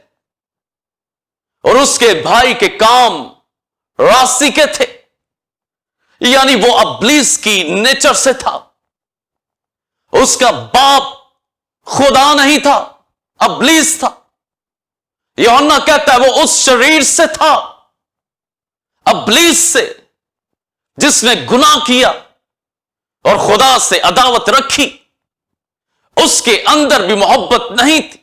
Speaker 1: اور اس کے بھائی کے کام راستی کے تھے، یعنی وہ ابلیس کی نیچر سے تھا۔ اس کا باپ خدا نہیں تھا، ابلیس تھا۔ یوحنا کہتا ہے وہ اس شریر سے تھا، ابلیس سے، جس نے گناہ کیا اور خدا سے عداوت رکھی۔ اس کے اندر بھی محبت نہیں تھی۔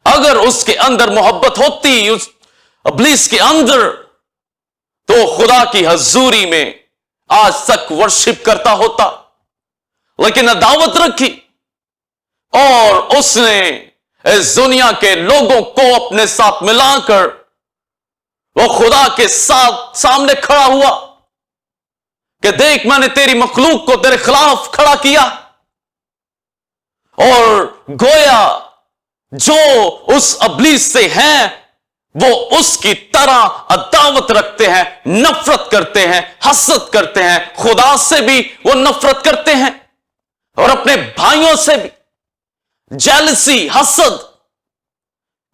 Speaker 1: اگر اس کے اندر محبت ہوتی، اس ابلیس کے اندر، تو خدا کی حضوری میں آج تک ورشپ کرتا ہوتا، لیکن عداوت رکھی، اور اس نے اس دنیا کے لوگوں کو اپنے ساتھ ملا کر وہ خدا کے ساتھ سامنے کھڑا ہوا کہ دیکھ میں نے تیری مخلوق کو تیرے خلاف کھڑا کیا، اور گویا جو اس ابلیس سے ہیں وہ اس کی طرح عداوت رکھتے ہیں، نفرت کرتے ہیں، حسد کرتے ہیں۔ خدا سے بھی وہ نفرت کرتے ہیں، اور اپنے بھائیوں سے بھی۔ جیلسی، حسد،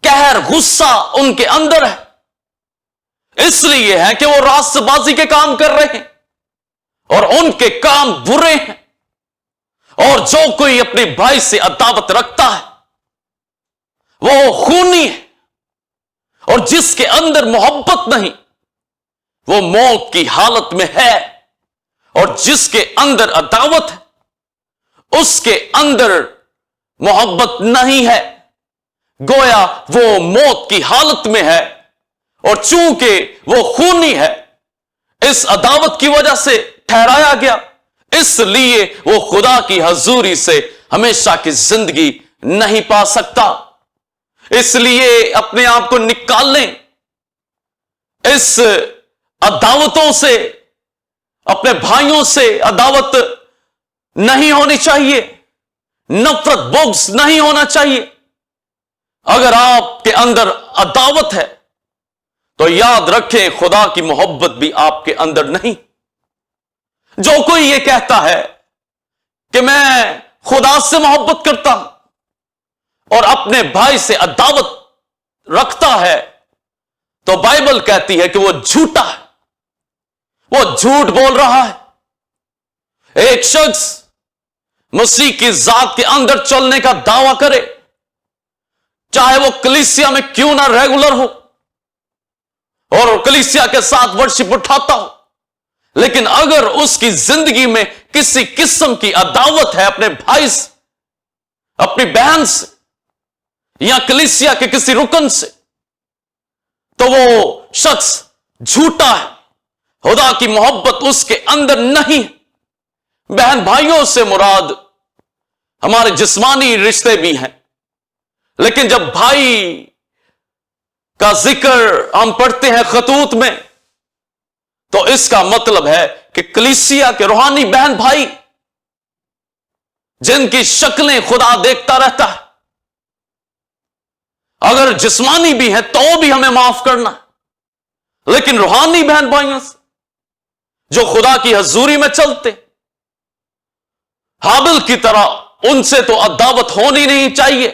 Speaker 1: قہر، غصہ ان کے اندر ہے، اس لیے ہے کہ وہ راست بازی کے کام کر رہے ہیں، اور ان کے کام برے ہیں۔ اور جو کوئی اپنے بھائی سے عداوت رکھتا ہے وہ خونی ہے، اور جس کے اندر محبت نہیں وہ موت کی حالت میں ہے، اور جس کے اندر عداوت ہے اس کے اندر محبت نہیں ہے، گویا وہ موت کی حالت میں ہے۔ اور چونکہ وہ خونی ہے، اس عداوت کی وجہ سے ٹھہرایا گیا، اس لیے وہ خدا کی حضوری سے ہمیشہ کی زندگی نہیں پا سکتا۔ اس لیے اپنے آپ کو نکال لیں اس عداوتوں سے۔ اپنے بھائیوں سے عداوت نہیں ہونی چاہیے، نفرت، بغض نہیں ہونا چاہیے۔ اگر آپ کے اندر عداوت ہے تو یاد رکھیں خدا کی محبت بھی آپ کے اندر نہیں۔ جو کوئی یہ کہتا ہے کہ میں خدا سے محبت کرتا ہوں اور اپنے بھائی سے عداوت رکھتا ہے، تو بائبل کہتی ہے کہ وہ جھوٹا ہے، وہ جھوٹ بول رہا ہے۔ ایک شخص مسیح کی ذات کے اندر چلنے کا دعویٰ کرے، چاہے وہ کلیسیا میں کیوں نہ ریگولر ہو، اور کلیسیا کے ساتھ ورشپ اٹھاتا ہو، لیکن اگر اس کی زندگی میں کسی قسم کی عداوت ہے اپنے بھائی سے، اپنی بہن سے، یا کلیسیا کے کسی رکن سے، تو وہ شخص جھوٹا ہے، خدا کی محبت اس کے اندر نہیں ہے۔ بہن بھائیوں سے مراد ہمارے جسمانی رشتے بھی ہیں، لیکن جب بھائی کا ذکر ہم پڑھتے ہیں خطوط میں، تو اس کا مطلب ہے کہ کلیسیا کے روحانی بہن بھائی جن کی شکلیں خدا دیکھتا رہتا ہے، اگر جسمانی بھی ہیں تو بھی ہمیں معاف کرنا ہے، لیکن روحانی بہن بھائیوں سے جو خدا کی حضوری میں چلتے، حابل کی طرح ان سے تو عداوت ہونی نہیں چاہیے،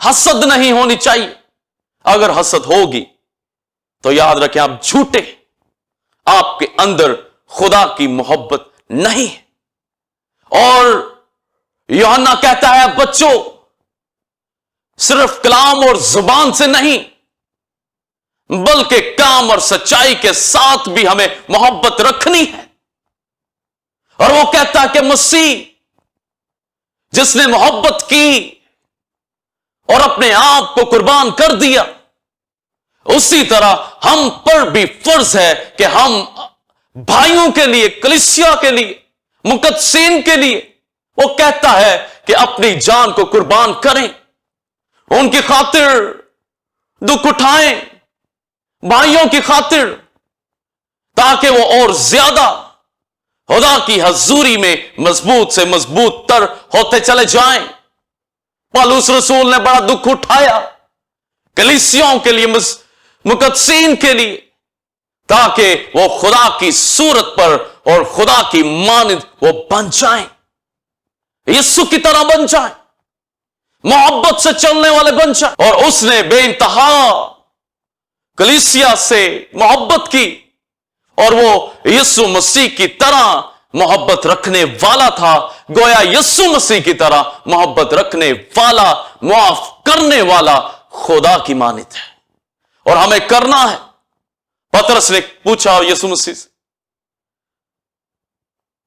Speaker 1: حسد نہیں ہونی چاہیے۔ اگر حسد ہوگی تو یاد رکھیں آپ جھوٹے، آپ کے اندر خدا کی محبت نہیں ہے۔ اور یوحنا کہتا ہے بچوں، صرف کلام اور زبان سے نہیں بلکہ کام اور سچائی کے ساتھ بھی ہمیں محبت رکھنی ہے۔ اور وہ کہتا ہے کہ مسیح جس نے محبت کی اور اپنے آپ کو قربان کر دیا، اسی طرح ہم پر بھی فرض ہے کہ ہم بھائیوں کے لیے، کلیسیا کے لیے، مقدسین کے لیے، وہ کہتا ہے کہ اپنی جان کو قربان کریں، ان کی خاطر دکھ اٹھائیں، بھائیوں کی خاطر، تاکہ وہ اور زیادہ خدا کی حضوری میں مضبوط سے مضبوط تر ہوتے چلے جائیں۔ پالوس رسول نے بڑا دکھ اٹھایا کلیسیوں کے لیے، مقدسین کے لیے، تاکہ وہ خدا کی صورت پر اور خدا کی مانند وہ بن جائیں، یسوع کی طرح بن جائیں، محبت سے چلنے والے بن جائیں۔ اور اس نے بے انتہا کلیسیا سے محبت کی، اور وہ یسوع مسیح کی طرح محبت رکھنے والا تھا، گویا یسوع مسیح کی طرح محبت رکھنے والا، معاف کرنے والا خدا کی مانند ہے، اور ہمیں کرنا ہے۔ پترس نے پوچھا یسوع مسیح سے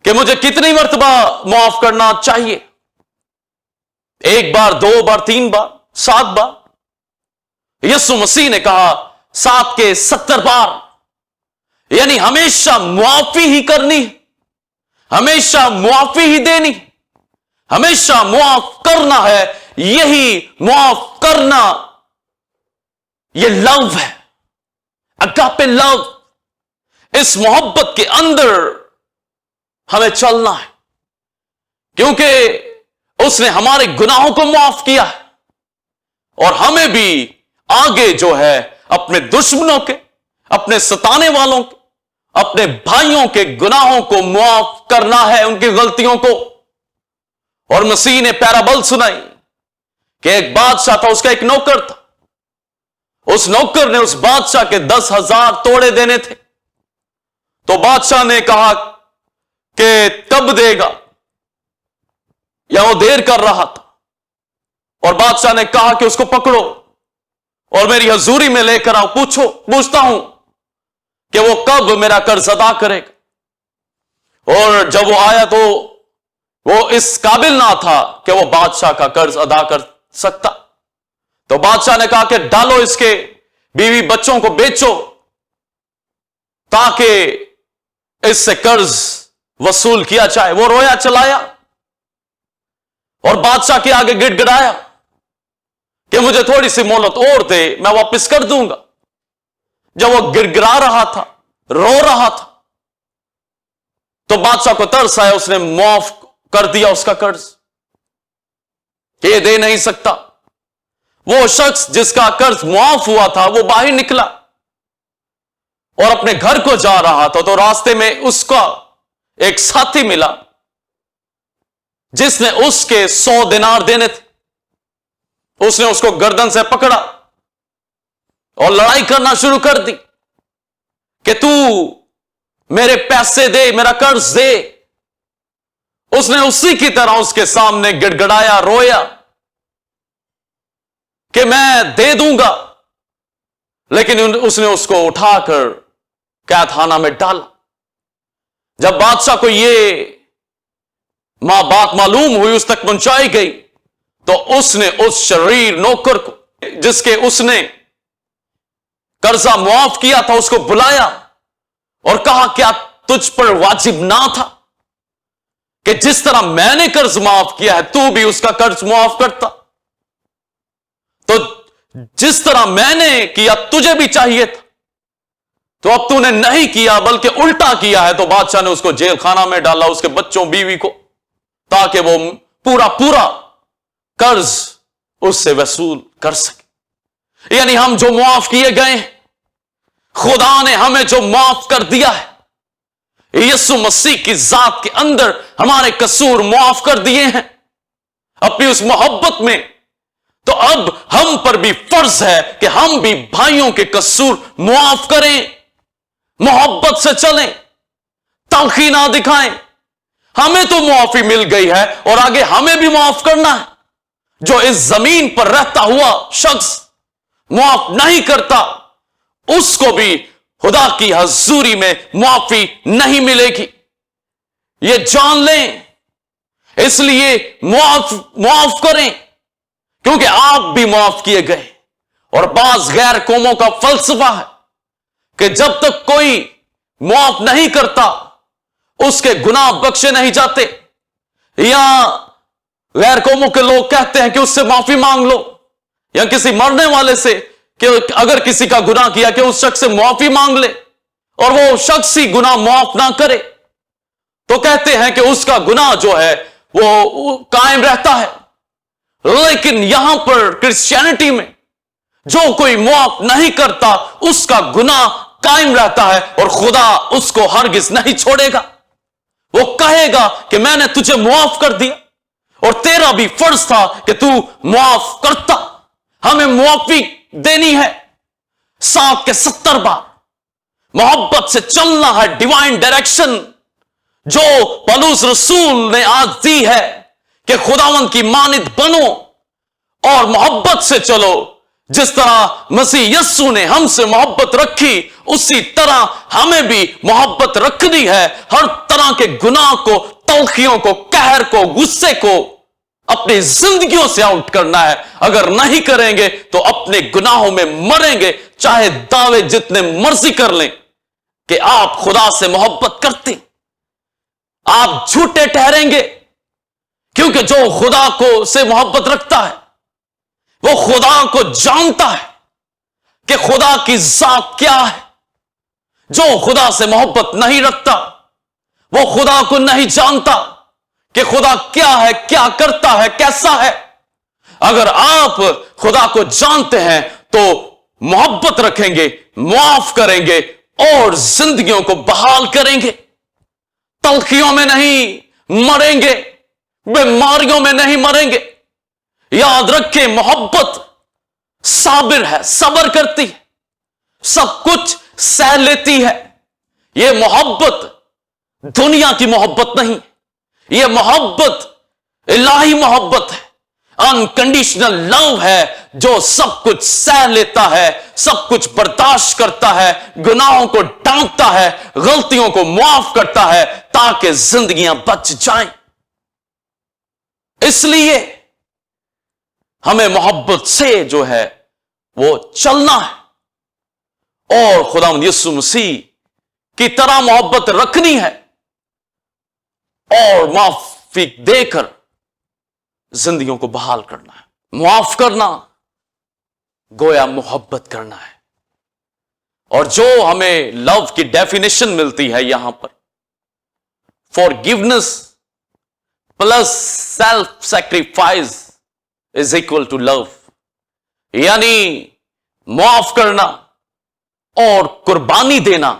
Speaker 1: کہ مجھے کتنی مرتبہ معاف کرنا چاہیے؟ 1 بار، 2 بار، 3 بار، 7 بار؟ یسوع مسیح نے کہا 7 کے 70 بار، یعنی ہمیشہ معافی ہی کرنی، ہمیشہ معافی ہی دینی، ہمیشہ معاف کرنا ہے۔ یہی معاف کرنا، یہ لو ہے، اگاپے لو۔ اس محبت کے اندر ہمیں چلنا ہے، کیونکہ اس نے ہمارے گناہوں کو معاف کیا ہے، اور ہمیں بھی آگے جو ہے اپنے دشمنوں کے، اپنے ستانے والوں کے، اپنے بھائیوں کے گناہوں کو معاف کرنا ہے، ان کی غلطیوں کو۔ اور مسیح نے پیرابل سنائی کہ ایک بادشاہ تھا، اس کا ایک نوکر تھا، اس نوکر نے اس بادشاہ کے 10,000 توڑے دینے تھے، تو بادشاہ نے کہا کہ کب دے گا، یا وہ دیر کر رہا تھا، اور بادشاہ نے کہا کہ اس کو پکڑو اور میری حضوری میں لے کر آؤ، پوچھتا ہوں کہ وہ کب میرا قرض ادا کرے گا۔ اور جب وہ آیا تو وہ اس قابل نہ تھا کہ وہ بادشاہ کا قرض ادا کر سکتا، تو بادشاہ نے کہا کہ ڈالو اس کے بیوی بچوں کو بیچو تاکہ اس سے قرض وصول کیا جائے۔ وہ رویا چلایا اور بادشاہ کے آگے گڑ گڑایا کہ مجھے تھوڑی سی مہلت اور دے، میں واپس کر دوں گا۔ جب وہ گڑ گڑا رہا تھا، رو رہا تھا، تو بادشاہ کو ترس آیا، اس نے معاف کر دیا اس کا قرض کہ یہ دے نہیں سکتا۔ وہ شخص جس کا قرض معاف ہوا تھا وہ باہر نکلا اور اپنے گھر کو جا رہا تھا، تو راستے میں اس کا ایک ساتھی ملا جس نے اس کے 100 دینار دینے تھے۔ اس نے اس کو گردن سے پکڑا اور لڑائی کرنا شروع کر دی کہ تو میرے پیسے دے، میرا قرض دے۔ اس نے اسی کی طرح اس کے سامنے گڑ گڑایا، رویا کہ میں دے دوں گا، لیکن اس نے اس کو اٹھا کر قید خانہ میں ڈالا۔ जब बादशाह को ये बात मालूम हुई, उस तक पहुंचाई गई, तो उसने उस शरीर नौकर को, जिसके उसने कर्जा मुआफ किया था, उसको बुलाया और कहा, क्या तुझ पर वाजिब ना था कि जिस तरह मैंने कर्ज माफ किया है तू भी उसका कर्ज माफ करता? तो जिस तरह मैंने किया तुझे भी चाहिए था, तो अब तूने नहीं किया बल्कि उल्टा किया है। तो बादशाह ने उसको जेल खाना में डाला, उसके बच्चों बीवी को, ताकि वो पूरा पूरा कर्ज उससे वसूल कर सके। यानी हम जो माफ किए गए, खुदा ने हमें जो माफ कर दिया है, यीशु मसीह की जात के अंदर हमारे कसूर माफ कर दिए हैं अपनी उस मोहब्बत में। तो अब हम पर भी फर्ज है कि हम भी भाइयों के कसूर माफ करें, मोहब्बत से चलें, तलखी ना दिखाएं। हमें तो मुआफी मिल गई है और आगे हमें भी माफ करना है। जो इस जमीन पर रहता हुआ शख्स माफ नहीं करता, उसको भी खुदा की हजूरी में माफी नहीं मिलेगी, ये जान लें। इसलिए माफ करें, क्योंकि आप भी माफ किए गए। और बाज गैर कौमों का फलसफा है कि जब तक कोई माफ नहीं करता उसके गुनाह बख्शे नहीं जाते, या गैर कौमों के लोग कहते हैं कि उससे माफी मांग लो, या किसी मरने वाले से कि अगर किसी का गुनाह किया कि उस शख्स से माफी मांग ले, और वो शख्स ही गुनाह माफ ना करे, तो कहते हैं कि उसका गुनाह जो है वो कायम रहता है। लेकिन यहां पर क्रिश्चियनिटी में जो कोई माफ नहीं करता उसका गुनाह कायम रहता है, और खुदा उसको हरगिज नहीं छोड़ेगा। वो कहेगा कि मैंने तुझे माफ कर दिया और तेरा भी फर्ज था कि तू माफ करता। हमें मुआफी देनी है 7 के 70 बार। मोहब्बत से चलना है, डिवाइन डायरेक्शन जो पौलुस रसूल ने आज दी है कि खुदावंद की मानिद बनो और मोहब्बत से चलो। जिस तरह मसीह यस्सु ने हमसे मोहब्बत रखी, उसी तरह हमें भी मोहब्बत रखनी है। हर तरह के गुनाह को, तलखियों को, कहर को, गुस्से को अपनी जिंदगियों से आउट करना है। अगर नहीं करेंगे तो अपने गुनाहों में मरेंगे, चाहे दावे जितने मर्जी कर लें कि आप खुदा से मोहब्बत करते, आप झूठे ठहरेंगे। क्योंकि जो खुदा को से मोहब्बत रखता है वो खुदा को जानता है कि खुदा की जात क्या है। जो खुदा से मोहब्बत नहीं रखता वो खुदा को नहीं जानता कि खुदा क्या है, क्या करता है, कैसा है। अगर आप खुदा को जानते हैं तो मोहब्बत रखेंगे, माफ करेंगे और जिंदगियों को बहाल करेंगे। तलखियों में नहीं मरेंगे, बीमारियों में नहीं मरेंगे। याद रखें, मोहब्बत साबिर है, सब्र करती है, सब कुछ सह लेती है। यह मोहब्बत दुनिया की मोहब्बत नहीं, यह मोहब्बत इलाही मोहब्बत है, अनकंडीशनल लव है जो सब कुछ सह लेता है, सब कुछ बर्दाश्त करता है, गुनाहों को डांटता है, गलतियों को माफ करता है ताकि जिंदगियां बच जाएं। इसलिए हमें मोहब्बत से जो है वो चलना है और खुदावंद यीशु मसीह की तरह मोहब्बत रखनी है और माफी देकर जिंदगियों को बहाल करना है। माफ करना गोया मोहब्बत करना है। और जो हमें लव की डेफिनेशन मिलती है यहां पर, forgiveness plus self sacrifice is equal to love. यानी माफ करना और कुर्बानी देना,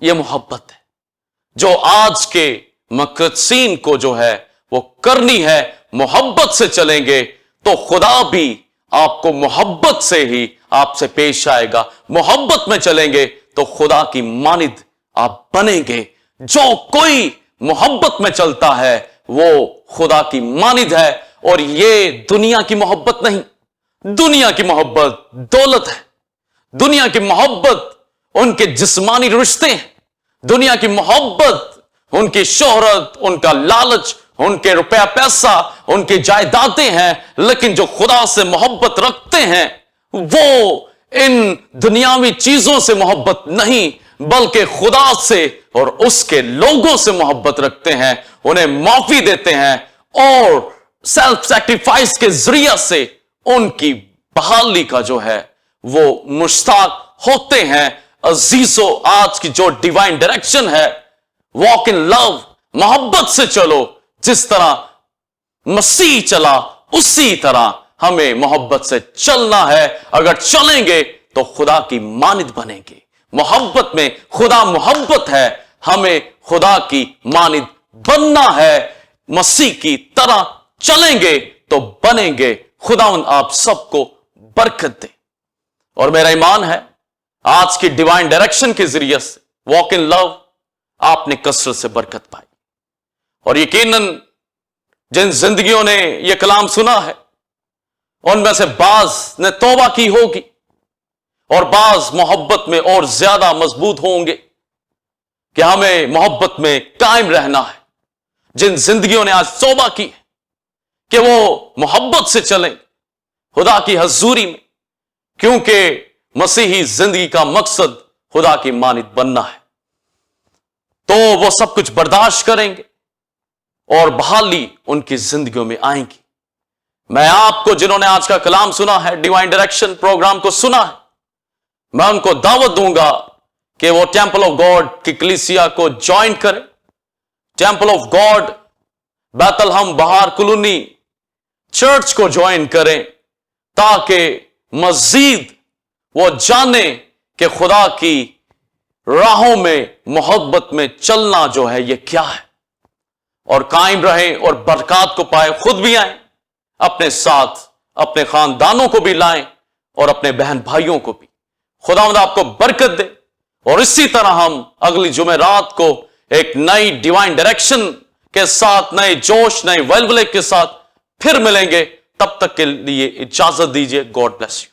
Speaker 1: यह मोहब्बत है जो आज के मुक़द्दसीन को जो है वो करनी है। मोहब्बत से चलेंगे तो खुदा भी आपको मोहब्बत से ही आपसे पेश आएगा। मोहब्बत में चलेंगे तो खुदा की मानिद आप बनेंगे। जो कोई मोहब्बत में चलता है वो खुदा की मानिद है। और ये दुनिया की मोहब्बत नहीं। दुनिया की मोहब्बत दौलत है, दुनिया की मोहब्बत उनके जिस्मानी रिश्ते हैं, दुनिया की मोहब्बत, उनकी शोहरत, उनका लालच, उनके रुपया पैसा, उनकी जायदादें हैं, लेकिन जो खुदा से मोहब्बत रखते हैं वो इन दुनियावी चीजों से मोहब्बत नहीं बल्कि खुदा से और उसके लोगों से मोहब्बत रखते हैं, उन्हें माफी देते हैं और सेल्फ सैक्रिफाइस के जरिए से उनकी बहाली का जो है वो मुश्ताक होते हैं। अजीजों, आज की जो डिवाइन डायरेक्शन है, वॉक इन लव, मोहब्बत से चलो, जिस तरह मसीह चला उसी तरह हमें मोहब्बत से चलना है। अगर चलेंगे तो खुदा की मानिद बनेंगे। मोहब्बत में खुदा मोहब्बत है, हमें खुदा की मानिद बनना है। मसीह की तरह चलेंगे तो बनेंगे। खुदावंद आप सबको बरकत दे। और मेरा ईमान है आज की डिवाइन डायरेक्शन के जरिए से वॉक इन लव आपने कसरत से बरकत पाई, और यकीनन जिन जिंदगियों ने यह कलाम सुना है उनमें से बाज ने तौबा की होगी और बाज मोहब्बत में और ज्यादा मजबूत होंगे कि हमें मोहब्बत में कायम रहना है। जिन जिंदगियों ने आज तौबा की है कि वो मोहब्बत से चलें खुदा की हजूरी में, क्योंकि मसीही जिंदगी का मकसद खुदा की मानिद बनना है, तो वो सब कुछ बर्दाश्त करेंगे और बहाली उनकी जिंदगियों में आएंगी। मैं आपको जिन्होंने आज का कलाम सुना है, डिवाइन डायरेक्शन प्रोग्राम को सुना है, मैं उनको दावत दूंगा कि वो टेंपल ऑफ गॉड की कलीसिया को ज्वाइन करें। टेंपल ऑफ गॉड बैतलहम बाहर कॉलोनी चर्च को ज्वाइन करें, ताकि मजीद वो जाने कि खुदा की राहों में मोहब्बत में चलना जो है ये क्या है, और कायम रहें और बरकत को पाए। खुद भी आए, अपने साथ अपने खानदानों को भी लाएं और अपने बहन भाइयों को भी। खुदावंद आपको बरकत दे, और इसी तरह हम अगली जुमेरात को एक नई डिवाइन डायरेक्शन के साथ, नए जोश, नए वेलवले के साथ फिर मिलेंगे। तब तक के लिए इजाजत दीजिए। God bless you.